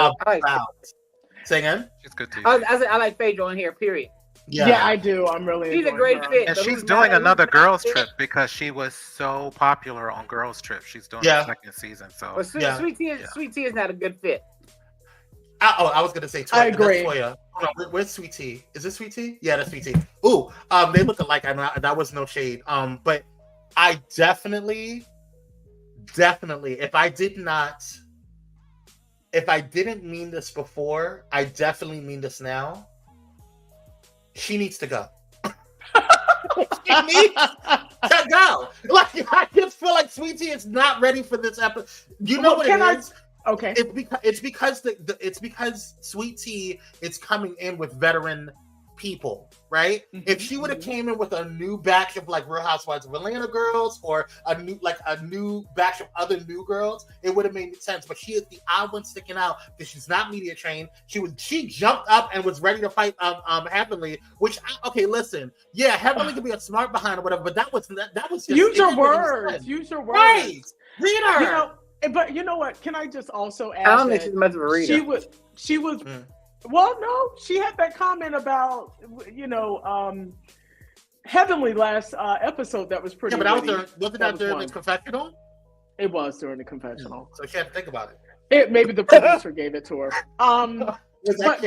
Say again? She's good too. I like Phaedra on here. Period. Yeah, I do. I'm really. She's a great fit. And she's doing another Girls Trip because she was so popular on Girls Trip. She's doing the second season. So, but Sweet Tea is not a good fit. I was gonna say Toya. I agree. Toya. Where's Sweet Tea? Is this Sweet Tea? Yeah, that's Sweet Tea. Ooh, they look alike. And that was no shade. But I definitely, if I didn't mean this before, I definitely mean this now. She needs to go. She needs to go. Like, I just feel like Sweet Tea is not ready for this episode. You know what it is? Okay. It's because Sweet Tea is coming in with veteran people, right? Mm-hmm. If she would have came in with a new batch of like Real Housewives of Atlanta girls or a new batch of other new girls, it would have made sense. But she is the odd one sticking out because she's not media trained. She jumped up and was ready to fight Heavenly, which listen, yeah, Heavenly could be a smart behind or whatever, but that was just use your words. Use your words. Right. Read her. But you know what? Can I just also add? I don't think she's much of a reader. She was. Well, no, she had that comment about Heavenly last episode that was pretty. Yeah, but wasn't that during the confessional? It was during the confessional. So she had to think about it. Maybe the producer gave it to her. But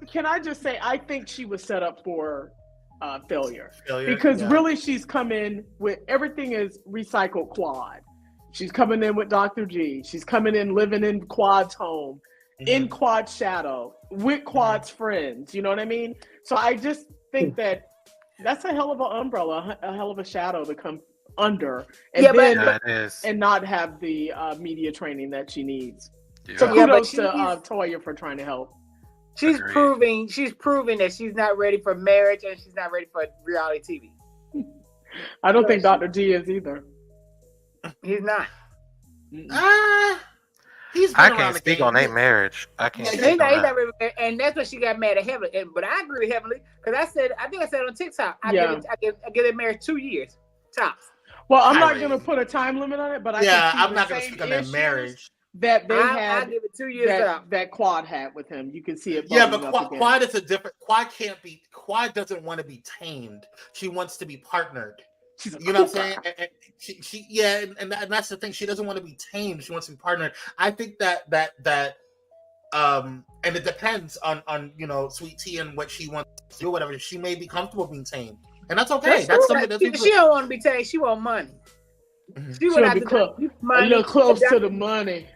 can I just say I think she was set up for failure because really she's come in with everything is recycled Quad. She's coming in with Dr. G. She's coming in living in Quad's home, in Quad's shadow, with Quad's friends. You know what I mean? So I just think that's a hell of an umbrella, a hell of a shadow to come under, and not have the media training that she needs. Yeah. So kudos to Toya for trying to help. She's proving that she's not ready for marriage and she's not ready for reality TV. I don't think Dr. G is either. He's not. I can't speak on their marriage. I can't. He's not really, and that's why she got mad at Heavenly. But I agree with Heavenly because I think I said on TikTok, I give it marriage 2 years tops. Well, I'm not going to put a time limit on it, but I'm not going to speak on their marriage. That they had, I give it 2 years that Quad had with him. You can see it. Yeah, but Quad is a different. Quad doesn't want to be tamed. She wants to be partnered. You know what I'm saying? And she and that's the thing. She doesn't want to be tamed. She wants to be partnered. I think that and it depends on Sweet Tea and what she wants to do. Whatever, she may be comfortable being tamed, and that's okay. That's something that she don't want to be tamed. She want money. She went after money. A little close to the money.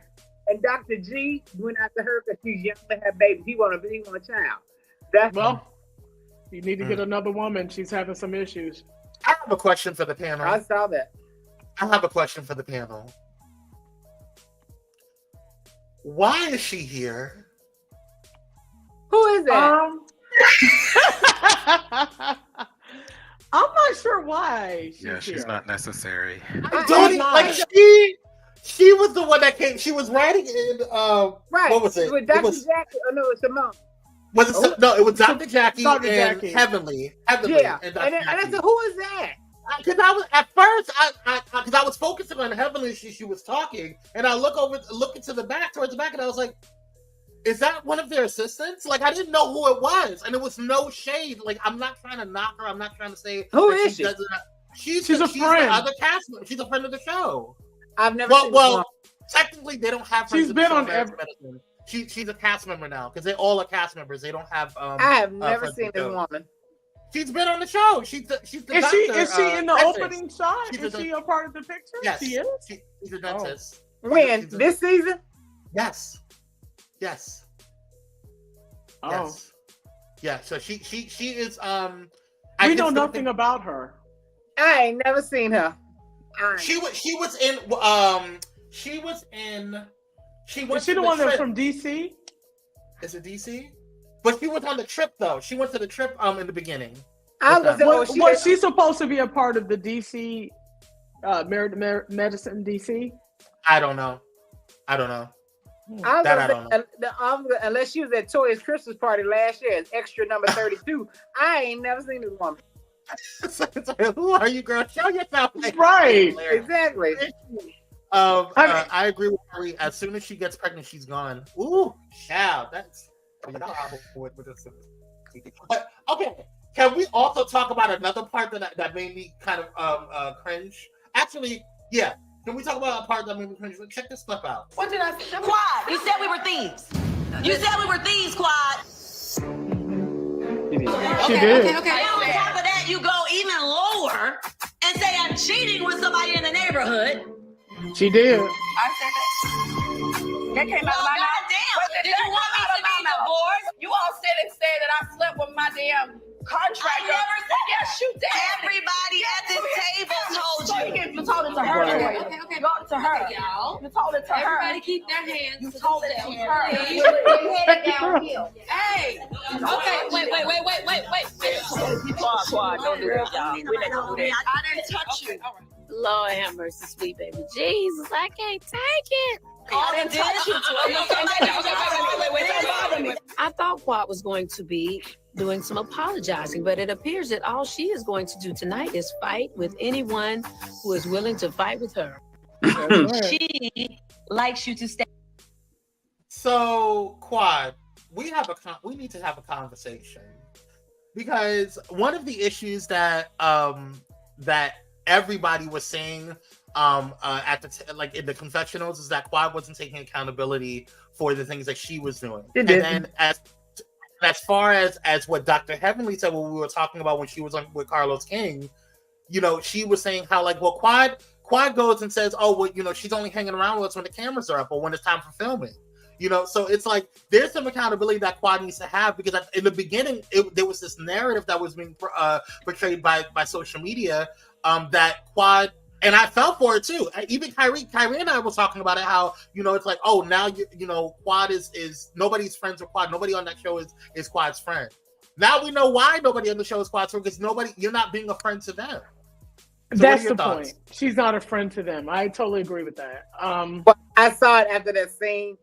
And Dr. G went after her because she's young to have babies. He want a child. You need to get another woman. She's having some issues. I have a question for the panel. I saw that. I have a question for the panel. Why is she here? Who is that? I'm not sure why. She's not necessary. Like she was the one that came. She was writing in right. What was it? With Dr. Jackie. Oh no, it's Simone. Was it? No, it was Dr. Jackie Dr. and Jackie. Heavenly. Yeah, and I said, who is that? Because I was at first, because I was focusing on Heavenly. She was talking, and I look into the back, towards the back, and I was like, "Is that one of their assistants?" Like I didn't know who it was, and it was no shade. Like I'm not trying to knock her. I'm not trying to say who is she. She's a friend. The other cast member. She's a friend of the show. I've never seen well, technically they don't have. She's been on every. She's a cast member now because they all are cast members. They don't have. I have never seen this woman. She's been on the show. She's the is doctor. Is she in the dentist. opening shot? Is she a part of the picture? Yes, she is. She's a dentist. When this season? Yes. Yes. Oh. Yes. Yeah. So she is. We know nothing about her. I ain't never seen her. She was in. She went. Is she the one that's from DC? Is it DC? But she was on the trip though. She went to the trip in the beginning. Was she supposed to be a part of the DC medicine DC? I don't know. I don't know. Unless she was at Toya's Christmas party last year, it's extra number 32. I ain't never seen this woman. Who are you, girl? Show yourself. Right. Exactly. I agree with Harry. As soon as she gets pregnant, she's gone. Ooh, child. That's. But okay, can we also talk about another part that made me kind of cringe? Actually, yeah. Can we talk about a part that made me cringe? Check this clip out. What did I say? Quad, you said we were thieves. You said we were thieves, Quad. She did. Okay. And on top of that, you go even lower and say I'm cheating with somebody in the neighborhood. She did. I said that. That came out of my mouth. Did you want me to be divorced? You all said and said that I slept with my damn contractor. I never said that. Shoot that. Everybody at this table told you. You told it to her. Right. Okay. You told it to her. Y'all. You told it to her. Everybody keep their hands. You told it to her. You headed downhill. Hey. Okay. Wait. Quad. Don't do that, y'all. We didn't do that. I didn't touch you. Lord have mercy, sweet baby Jesus. I can't take it. I didn't touch you. Wait. I thought Quad was going to be doing some apologizing, but it appears that all she is going to do tonight is fight with anyone who is willing to fight with her. She likes you to stay. So, Quad, we need to have a conversation because one of the issues that everybody was saying at in the confessionals is that Quad wasn't taking accountability for the things that she was doing. And then as far as what Dr. Heavenly said when we were talking about when she was on with Carlos King, she was saying how Quad goes and says, oh, well, she's only hanging around with us when the cameras are up or when it's time for filming. So it's like there's some accountability that Quad needs to have because in the beginning there was this narrative that was being portrayed by social media that Quad, and I fell for it too. Even Kyrie and I were talking about it. How it's like, oh, now Quad is nobody's friends with Quad. Nobody on that show is Quad's friend. Now we know why nobody on the show is Quad's friend because you're not being a friend to them. So that's the point. She's not a friend to them. I totally agree with that. But I saw it after that scene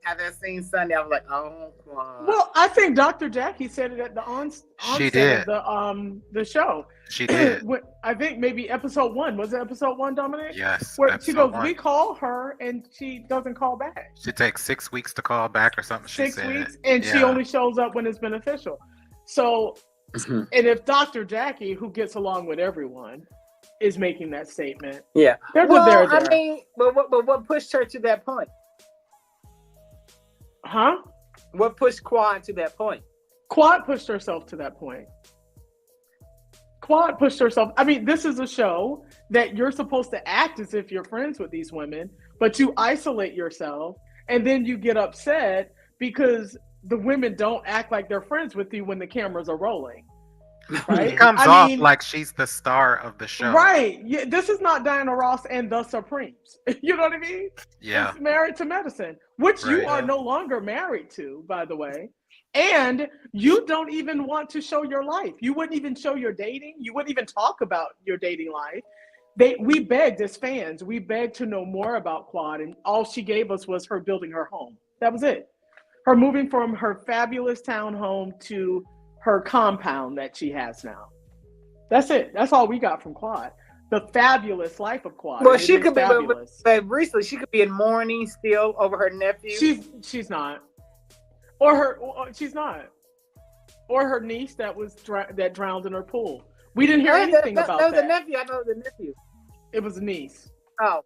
Sunday. I was like, oh, Quad. Well, I think Dr. Jackie said it at the onset of the show. She did. I think maybe episode 1. Was it episode 1, Dominic? Yes. Where she goes, we call her and she doesn't call back. She takes 6 weeks to call back or something. 6 weeks, and she only shows up when it's beneficial. So, and if Dr. Jackie, who gets along with everyone, is making that statement, yeah, there's I mean, but what pushed her to that point? Huh? What pushed Quad to that point? Quad pushed herself to that point. Quad pushed herself. I mean, this is a show that you're supposed to act as if you're friends with these women, but you isolate yourself and then you get upset because the women don't act like they're friends with you when the cameras are rolling. Right? It comes off like she's the star of the show. Right. Yeah, this is not Diana Ross and the Supremes. You know what I mean? Yeah. It's Married to Medicine, which you are no longer married to, by the way. And you don't even want to show your life. You wouldn't even show your dating. You wouldn't even talk about your dating life. We begged as fans. We begged to know more about Quad, and all she gave us was her building her home. That was it. Her moving from her fabulous townhome to her compound that she has now. That's it. That's all we got from Quad. The fabulous life of Quad. Well, she could be, fabulous. but recently she could be in mourning still over her nephew. She's not. She's not. Or her niece that drowned in her pool. We didn't hear anything about that. That was a nephew. I know it was a nephew. It was a niece. Oh,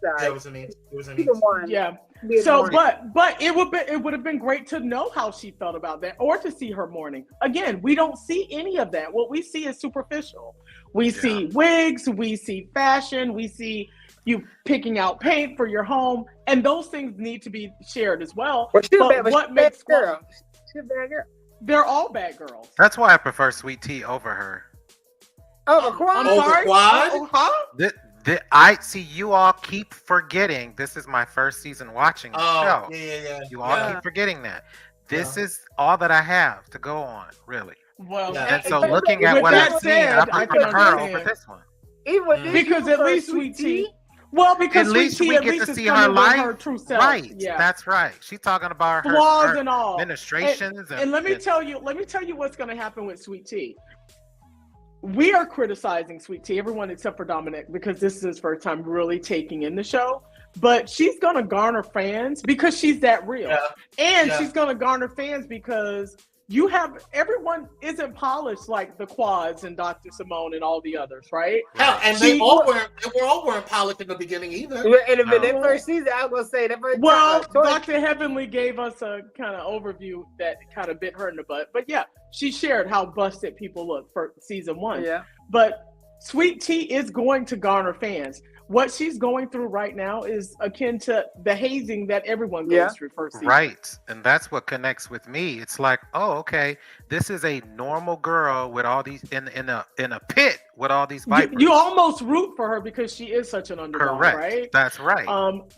sorry. Yeah, it was a niece. It was a niece. Yeah. So, but it would have been great to know how she felt about that, or to see her mourning. Again, we don't see any of that. What we see is superficial. We see wigs, we see fashion, we see you picking out paint for your home, and those things need to be shared as well. But what makes girl? She's a bad girl. They're all bad girls. That's why I prefer Sweet Tea over her. Over Quad? I'm sorry? Quad? Huh? I see you all keep forgetting. This is my first season watching the show. Yeah. You all keep forgetting that. This is all that I have to go on, really. Well, and so looking at what I've seen, I prefer her over this one. Because at least Sweet Tea. Well, because at least we get to see her life. Her true self. Right. Yeah. That's right. She's talking about her flaws and all administrations. And let me tell you what's going to happen with Sweet Tea. We are criticizing Sweet Tea, everyone except for Dominic, because this is his first time really taking in the show. But she's going to garner fans because she's that real. Yeah. And she's going to garner fans because everyone isn't polished like the Quads and Dr. Simone and all the others, right? Hell, and they all weren't polished in the beginning either. And in that first season, I was going to say that first Dr. Heavenly gave us a kind of overview that kind of bit her in the butt. But yeah, she shared how busted people look for season 1. Yeah. But Sweet Tea is going to garner fans. What she's going through right now is akin to the hazing that everyone goes through first season. Right. And that's what connects with me. It's like, oh, okay, this is a normal girl with all these in a pit with all these vipers. You almost root for her because she is such an underdog, right? That's right.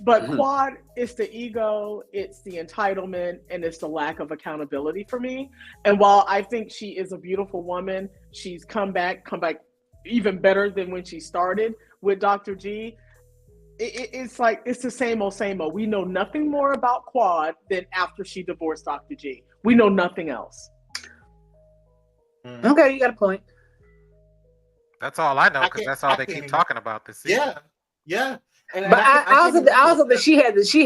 But Quad, it's the ego, it's the entitlement, and it's the lack of accountability for me. And while I think she is a beautiful woman, she's come back even better than when she started with Dr. G. It's like it's the same old. We know nothing more about Quad than after she divorced Dr. G. We know nothing else. Okay, you got a point. That's all I know because that's all they keep talking about this season. Yeah. And but I also that she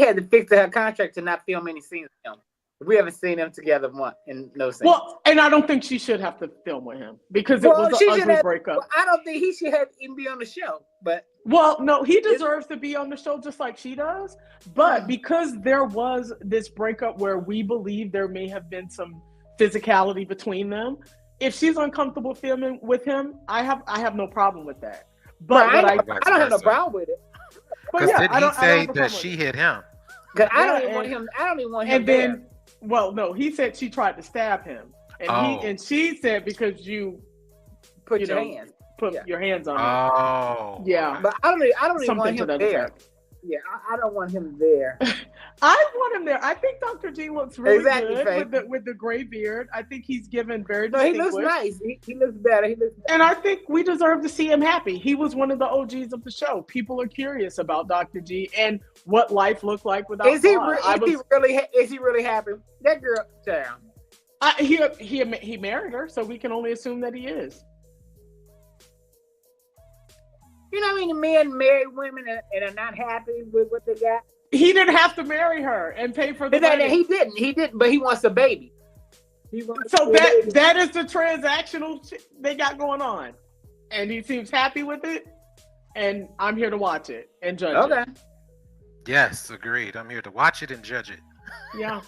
had to fix her contract to not film any scenes with him. We haven't seen them together in no scenes. Well, and I don't think she should have to film with him because it was an ugly breakup. Well, I don't think he should even be on the show. But no, he deserves to be on the show just like she does. But because there was this breakup where we believe there may have been some physicality between them, if she's uncomfortable filming with him, I have no problem with that. But I don't have no problem with it. Because did he say that she hit him? Because I don't even want him. I don't even want him. And then. Well, no, he said she tried to stab him, and she said because you put your hands on him. Oh, yeah. But I don't even want him there. Yeah, I don't want him there. I want him there. I think Dr. G looks really good with the gray beard. I think he's given very. No, he looks nice. He looks better. And I think we deserve to see him happy. He was one of the OGs of the show. People are curious about Dr. G and what life looked like without. Is he really happy? That girl, damn. He married her, so we can only assume that he is. You know how many men marry women and are not happy with what they got? He didn't have to marry her and pay for the wedding. He didn't, but he wants a baby. That is the transactional they got going on. And he seems happy with it. And I'm here to watch it and judge it. Yes, agreed. I'm here to watch it and judge it. Yeah.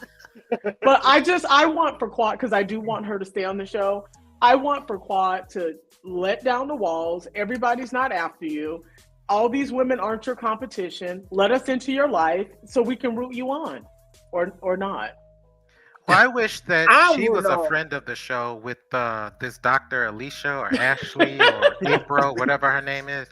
But I want for Quad, because I do want her to stay on the show. I want for Quad to let down the walls. Everybody's not after you. All these women aren't your competition. Let us into your life so we can root you on or not. Well, I wish that she was a friend of the show with this Dr. Alicia or Ashley or April, whatever her name is.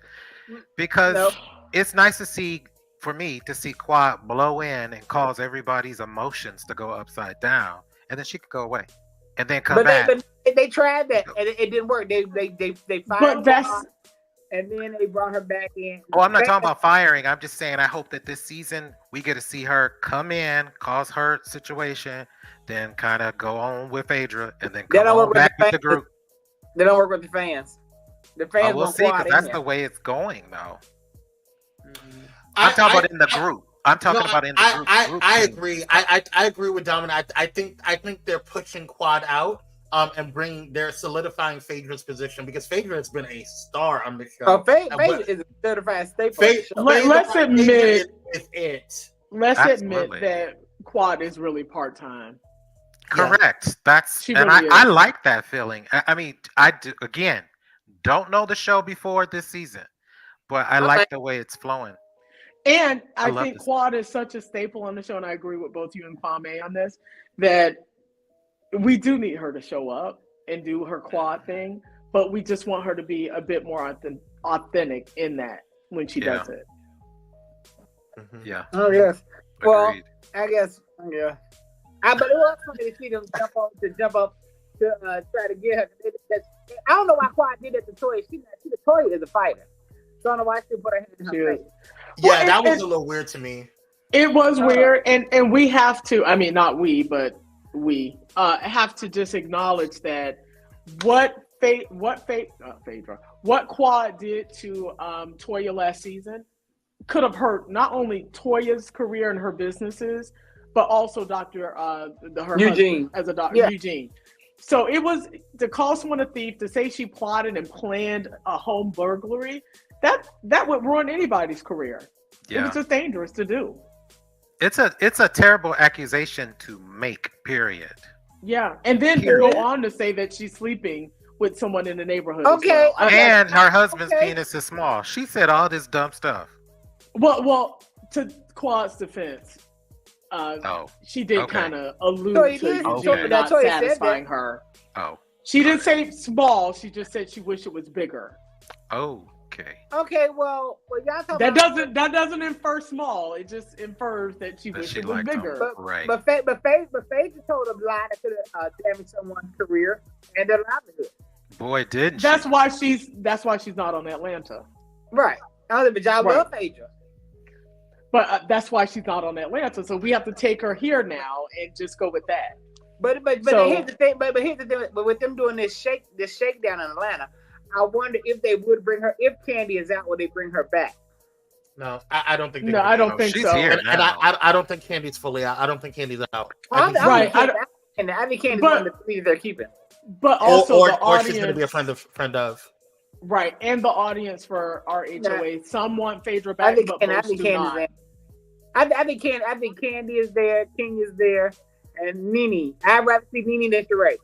Because it's nice to see, for me, to see Quad blow in and cause everybody's emotions to go upside down. and then she could go away, and then come back. But they tried that, and it didn't work. They fired her, and then they brought her back in. Oh, I'm not talking about firing. I'm just saying I hope that this season we get to see her come in, cause her situation, then kind of go on with Phaedra, and then come on back with the group. They don't work with the fans. The fans we'll won't see, because that's in. The way it's going, though. I'm talking about in the group. I'm talking about in the group. I agree. I agree with Dominic. I think they're pushing Quad out. They're solidifying Phaedra's position, because Phaedra has been a star on the show. Oh, Phaedra is a certified staple. Let's admit Let's admit that Quad is really part-time. Correct. I like that feeling. I mean, I do, again, don't know the show before this season, but I like the way it's flowing. And I think Quad is such a staple on the show, and I agree with both you and Kwame on this, that we do need her to show up and do her Quad thing, but we just want her to be a bit more authentic in that when she does it. Yeah. Oh, yes. Agreed. Well, I guess, yeah. But it was funny to see them jump up to try to get her. I don't know why Quad did that to Toya. Toya is a fighter. So I don't know why she put her hand in her face. Yeah, that was a little weird to me. It was weird, and we have to, I mean, not we, but we have to just acknowledge that what Quad did to Toya last season could have hurt not only Toya's career and her businesses, but also her Eugene husband as a doctor, Eugene. So it was to call someone a thief, to say she plotted and planned a home burglary. That would ruin anybody's career. Yeah. It was just dangerous to do. It's a terrible accusation to make, period. Yeah, and then to go on to say that she's sleeping with someone in the neighborhood. Okay. As well. And her husband's penis is small. She said all this dumb stuff. Well, to Quad's defense, she did kind of allude to Eugene not satisfying her. Oh. She didn't say small. She just said she wished it was bigger. Oh. Okay. Okay, well, y'all talking that doesn't infer small. It just infers that she wished it was bigger. Right. But Phaedra told a lie that could have damaged someone's career and their livelihood. Boy, didn't that's why she's not on Atlanta. Right. I love Phaedra. But that's why she's not on Atlanta. So we have to take her here now and just go with that. But here's the thing. But here's the thing. But with them doing this shakedown in Atlanta, I wonder if they would bring her. If Candy is out, would they bring her back? No, I don't think. I don't think she's so. Here and I don't think Candy's fully out. I don't think Candy's out. I think Candy's one of the three they're keeping. But also the or audience, she's going to be a friend of. Right, and the audience for RHOA. Some want Phaedra back, but most do not. I think Candy is there, King is there, and Nene. I'd rather see Nene than Sheree.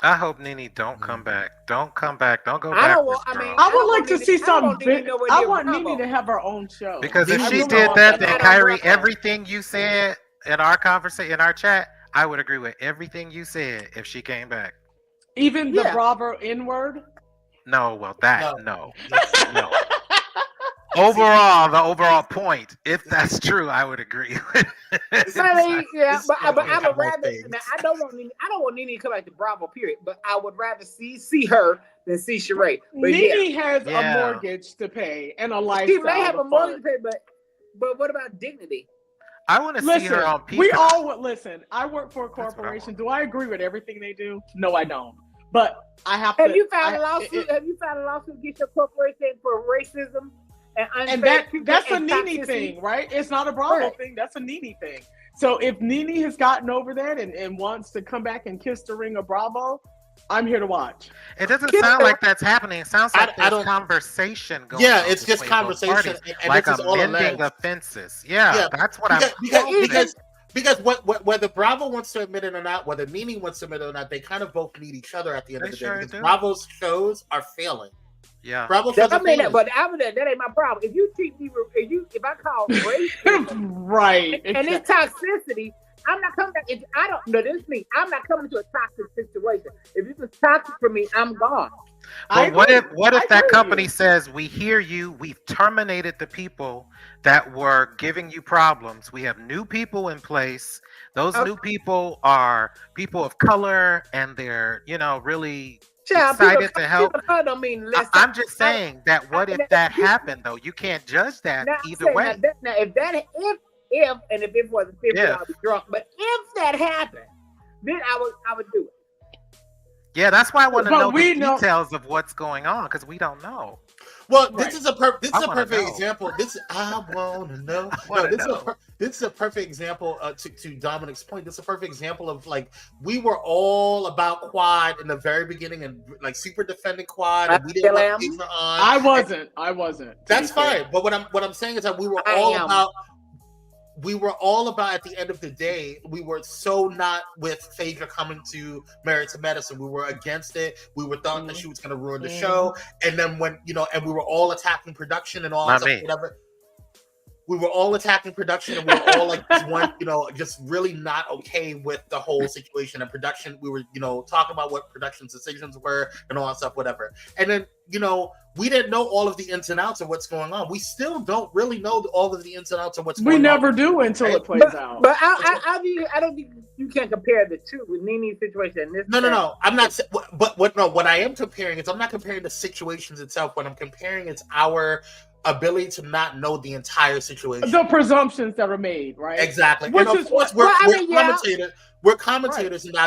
I hope Nene don't come back. Don't come back. Don't go back. I would like to see something. I want Nene to have her own show. Because if she did that, then Kyrie, everything you said in our conversation, in our chat, I would agree with everything you said if she came back. Even the Bravo N-word? No, well, no. The overall point, if that's true, I would agree. But I would rather. I don't want Nene to come back to Bravo. Period. But I would rather see her than see Sheree. But Nene has a mortgage to pay and a lifestyle. She may have a mortgage to pay, but what about dignity? I want to see her on Peacock. We all would listen. I work for a corporation. Do I agree with everything they do? No, I don't. But I have to. Have you filed a lawsuit against your corporation for racism? And that's a Nene thing, right? It's not a Bravo thing. That's a Nene thing. So if Nene has gotten over that and wants to come back and kiss the ring of Bravo, I'm here to watch. It doesn't sound like that's happening. It sounds like there's conversation going on. Yeah, it's just conversation. And like this is all amending offenses. Yeah, that's what because whether Bravo wants to admit it or not, whether Nene wants to admit it or not, they kind of both need each other at the end of the day. Because Bravo's shows are failing. Yeah, Bravo that ain't my problem. If you treat me, if I call racism, right, and it's toxicity, I'm not coming back. This is me. I'm not coming to a toxic situation. If it was toxic for me, I'm gone. But what if that company says, we hear you, we've terminated the people that were giving you problems. We have new people in place. Those new people are people of color, and they're, really excited to help. I'm just saying that what if that happened, though? You can't judge that either way. Now, if it wasn't 50, I would be drunk. But if that happened, then I would do it. Yeah, that's why I want to know the details of what's going on, because we don't know. Well, this is a perfect example. I want to know. This is a perfect example to Dominic's point. This is a perfect example of, like, we were all about Quad in the very beginning and like super defending Quad, and we didn't let Asia on. I wasn't. That's fine. But what I'm saying is that we were all about at the end of the day, we were so not with Phaedra coming to Married to Medicine. We were against it. We were thought that she was going to ruin the show. And then when, and we were all attacking production and all that stuff, whatever. We were all attacking production, and we were all like, just really not okay with the whole situation and production. We were, talking about what production's decisions were and all that stuff, whatever. And then, we didn't know all of the ins and outs of what's going on. We still don't really know all of the ins and outs of what's going on. We never do until it plays out. But I don't think you can compare the two with Nene's situation and this. No. I'm not. But what I am comparing is, I'm not comparing the situations itself. What I'm comparing is our ability to not know the entire situation. The presumptions that are made, right? Exactly. Which and of course, we're commentators. We're commentators, and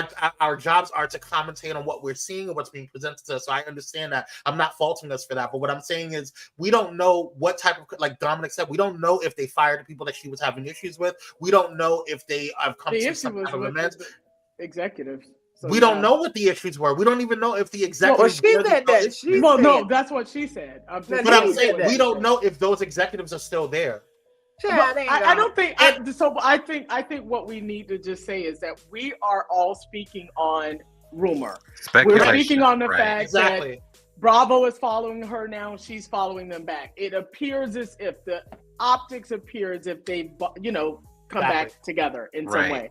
our jobs are to commentate on what we're seeing and what's being presented to us. So I understand that. I'm not faulting us for that. But what I'm saying is, we don't know what type of, like Dominic said, we don't know if they fired the people that she was having issues with. We don't know if they have come to some kind of amends. Executives. So we don't know what the issues were. We don't even know if the executives. Well, she said that. No, that's what she said. But I'm saying we don't know if those executives are still there. I don't think. I think what we need to just say is that we are all speaking on rumor. We're speaking on the fact that Bravo is following her now. She's following them back. It appears as if the optics appear as if they, come back together in some way.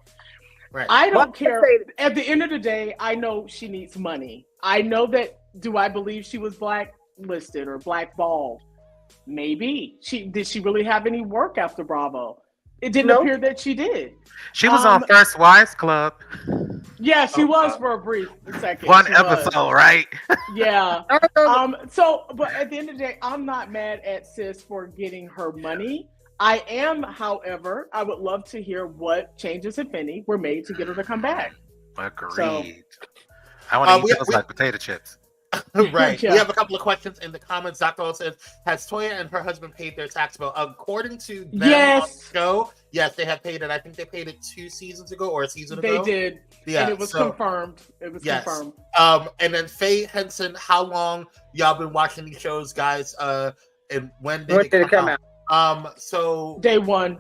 Right. I don't care. At the end of the day, I know she needs money. I know that. Do I believe she was blacklisted or blackballed? Maybe. Did she really have any work after Bravo? It didn't appear that she did. She was on First Wives Club. Yeah, she was for a brief second. One episode, right? Yeah. But at the end of the day, I'm not mad at Sis for getting her money. I am, however, I would love to hear what changes, if any, were made to get her to come back. Agreed. So, I want to eat those like potato chips. Right. Yeah. We have a couple of questions in the comments. Dr. O says, has Toya and her husband paid their tax bill? According to them on the show, yes, they have paid it. I think they paid it 2 seasons ago or a season ago. They did. Yeah. And it was confirmed. Confirmed. And then Faye Henson, how long y'all been watching these shows, guys? And when did it come out? So day one.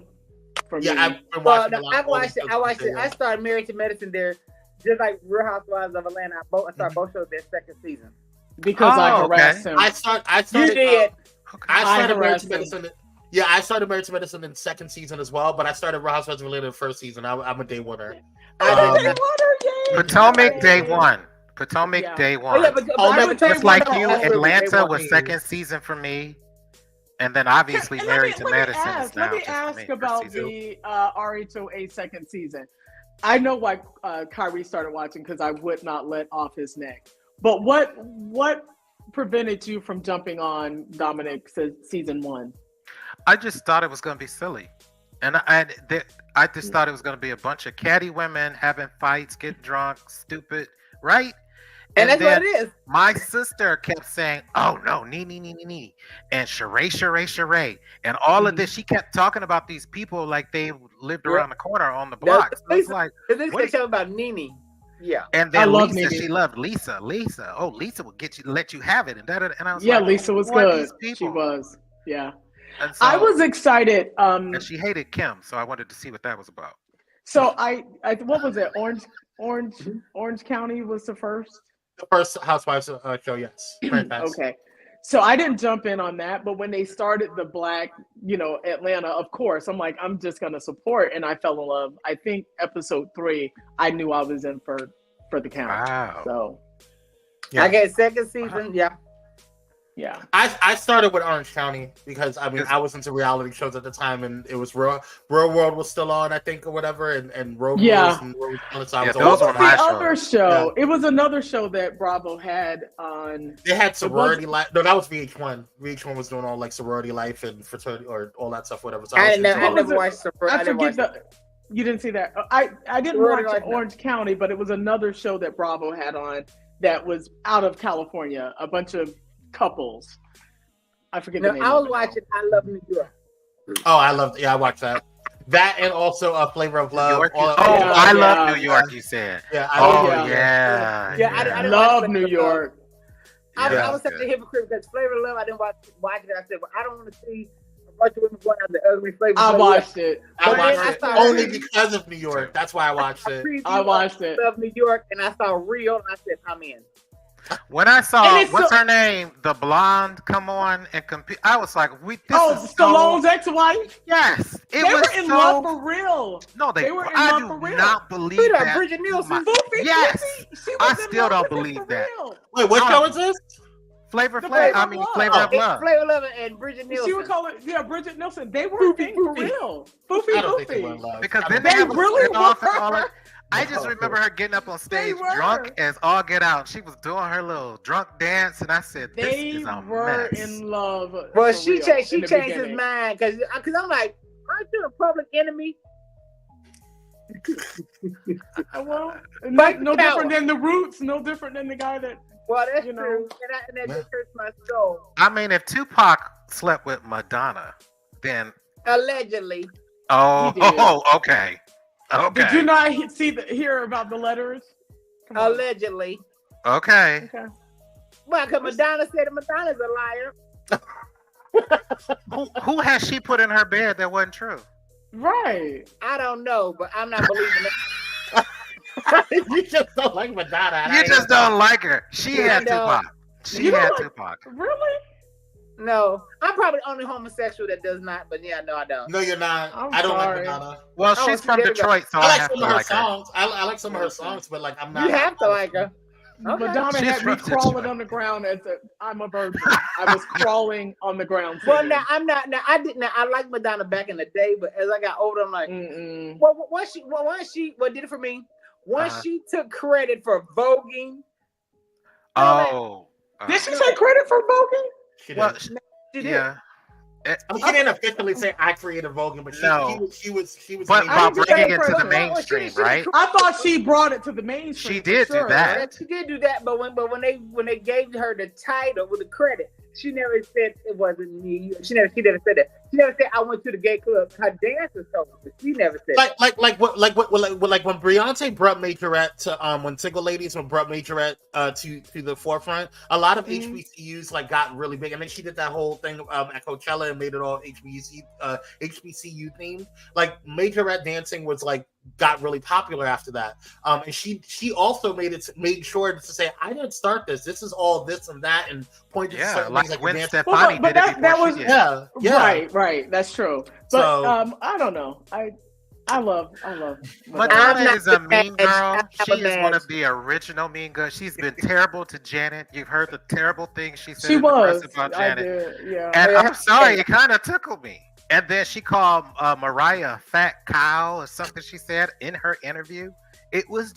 I've been watching I watched it. I started Married to Medicine there. Just like Real Housewives of Atlanta, I started both shows their second season. Because I harassed him. I started Married to Medicine. Yeah, I started Married to Medicine in second season as well, but I started Real Housewives of Atlanta in first season. I'm a day winner. Potomac day one. Day one. Just like you, Atlanta was second season for me. And then obviously Married to Medicine is now. Let me ask about the RHOA second season. I know why Kyrie started watching, because I would not let off his neck. But what prevented you from jumping on Dominic season 1? I just thought it was going to be silly. And I just thought it was going to be a bunch of catty women having fights, getting drunk, stupid, right? And that's what it is. My sister kept saying, "Oh no, nee," and Sheree, and all of this. She kept talking about these people like they lived around the corner on the block. So it's like, this show about Nene. Yeah. And then Lisa, she loved Lisa. Oh, Lisa will let you have it, and I was like, Lisa was good. She was, yeah. And so, I was excited. And she hated Kim, so I wanted to see what that was about. So I what was it? Orange County was the first. The first Housewives show, yes. Okay. So I didn't jump in on that, but when they started the Black, Atlanta, of course, I'm like, I'm just going to support. And I fell in love. I think episode 3, I knew I was in for the count. Wow. So Yeah. I guess second season. Yeah. Yeah. I started with Orange County because I mean I was into reality shows at the time, and it was Real World was still on, I think, or whatever, and Road Rules and Road Rules, so I was those were my other show. Yeah. It was another show that Bravo had on. They had Sorority Life. No, that was VH1. VH1 was doing all like Sorority Life and fraternity or all that stuff, whatever. So I never watched Sorority. I forget you didn't see that. I didn't watch Orange County, but it was another show that Bravo had on that was out of California. A bunch of couples. I forget the name. I was watching I Love New York. Oh, I watched that. That and also a Flavor of Love. I love New York. You said. Yeah. I love New York. I was such a hypocrite because Flavor of Love. I didn't watch it. I said, well, I don't want to see a bunch of women going out the ugly Flavor. I watched it. I watched it only because of New York. That's why I watched it. I watched it. Love New York, and I saw Rio, and I said, I'm in. When I saw what's her name, the blonde, come on and compete, I was like, Stallone's ex-wife. Yes, they were in love for real. No, they were in I love for real. Not believe that. Bridget Nielsen. Yes, I still don't believe that. Wait, what show is this? Flavor of Love. Flavor of Love and Bridget Nielsen. She would call it, Bridget Nielsen. They were a thing for real. Foofy. Because then they really were. I just remember her getting up on stage drunk as all get out. She was doing her little drunk dance, and I said, "This is a were mess." in love. Well, she changed his mind because I'm like, aren't you a Public Enemy? Well, no different than the Roots. No different than the guy that. Well, that's true, and that just hurts my soul. I mean, if Tupac slept with Madonna, then allegedly. Oh, okay. Okay. Did you not hear about the letters? Allegedly. Okay. Well, because Madonna said Madonna's a liar. Who has she put in her bed that wasn't true? Right. I don't know, but I'm not believing it. You just don't like Madonna. You just don't like her. She had Tupac. She had Tupac. Really? No, I'm probably the only homosexual that does not. But yeah, no, I don't. No, you're not. I don't like Madonna. Well, she's from Detroit, so I have some of her songs. I like some of her songs, but like I'm not. You have to like her. Okay. Madonna had me crawling on the ground I'm a virgin. I was crawling on the ground. Well, now I'm not. Now I didn't. I liked Madonna back in the day, but as I got older, I'm like, well, once she did it for me. Once she took credit for voguing. Oh. Did she take credit for voguing? She did. Yeah. She didn't officially say I created voguing, but she was. But about bringing it to the mainstream, right? I thought she brought it to the mainstream. She did do that. She did do that, but when they gave her the title with the credit, she never said it wasn't me. She never said that. She never said I went to the gay club. Her dancers told her, but she never said like when Beyonce brought Majorette to when Single Ladies brought Majorette to the forefront, a lot of HBCUs like got really big, and then she did that whole thing at Coachella and made it all HBCU themed. Like Majorette dancing was like got really popular after that, and she also made sure to say I didn't start this. This is all this and that, and pointed to certain things like when Stefani did it before she did. Right, that's true. But I don't know. I love Madonna is a mean girl. She is one of the original mean girls. She's been terrible to Janet. You've heard the terrible things she said about Janet. And I'm sorry, it kind of tickled me. And then she called Mariah fat cow or something she said in her interview. It was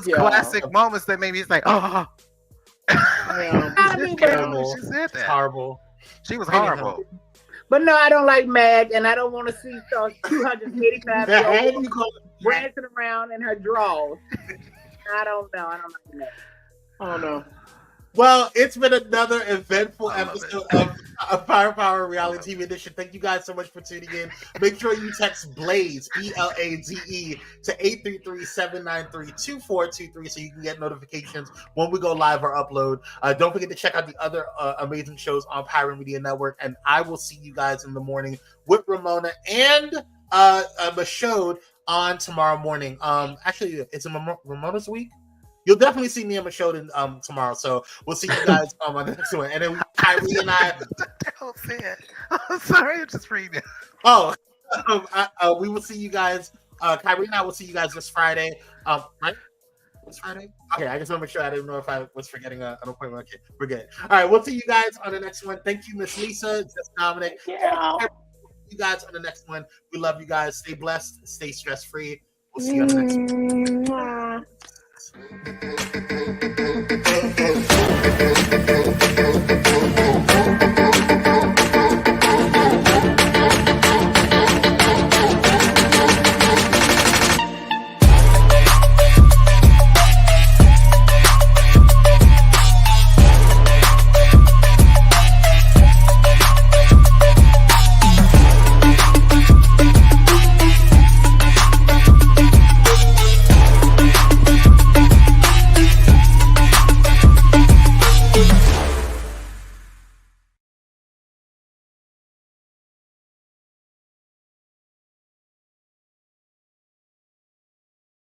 classic moments that made me like, oh. She said that. Horrible. She was horrible. But no, I don't like Mag, and I don't want to see some 285-year-old dancing around in her drawers. I don't know. I don't know. Well, it's been another eventful episode of Power Reality TV Edition. Thank you guys so much for tuning in. Make sure you text BLAZE, BLAZE, to 833-793-2423 so you can get notifications when we go live or upload. Don't forget to check out the other amazing shows on Pyro Media Network. And I will see you guys in the morning with Ramona and Michaud on tomorrow morning. Actually, it's Ramona's week. You'll definitely see me and Michaud tomorrow, so we'll see you guys on the next one. And then Kyrie and I. Don't say it. I'm sorry, I'm just reading. We will see you guys. Kyrie and I will see you guys this Friday. Right? It's Friday? Okay, I just want to make sure I didn't know if I was forgetting an appointment. Okay, we're good. All right, we'll see you guys on the next one. Thank you, Miss Lisa, just Dominic. Yeah. You guys on the next one. We love you guys. Stay blessed. Stay stress-free. We'll see you on the next one.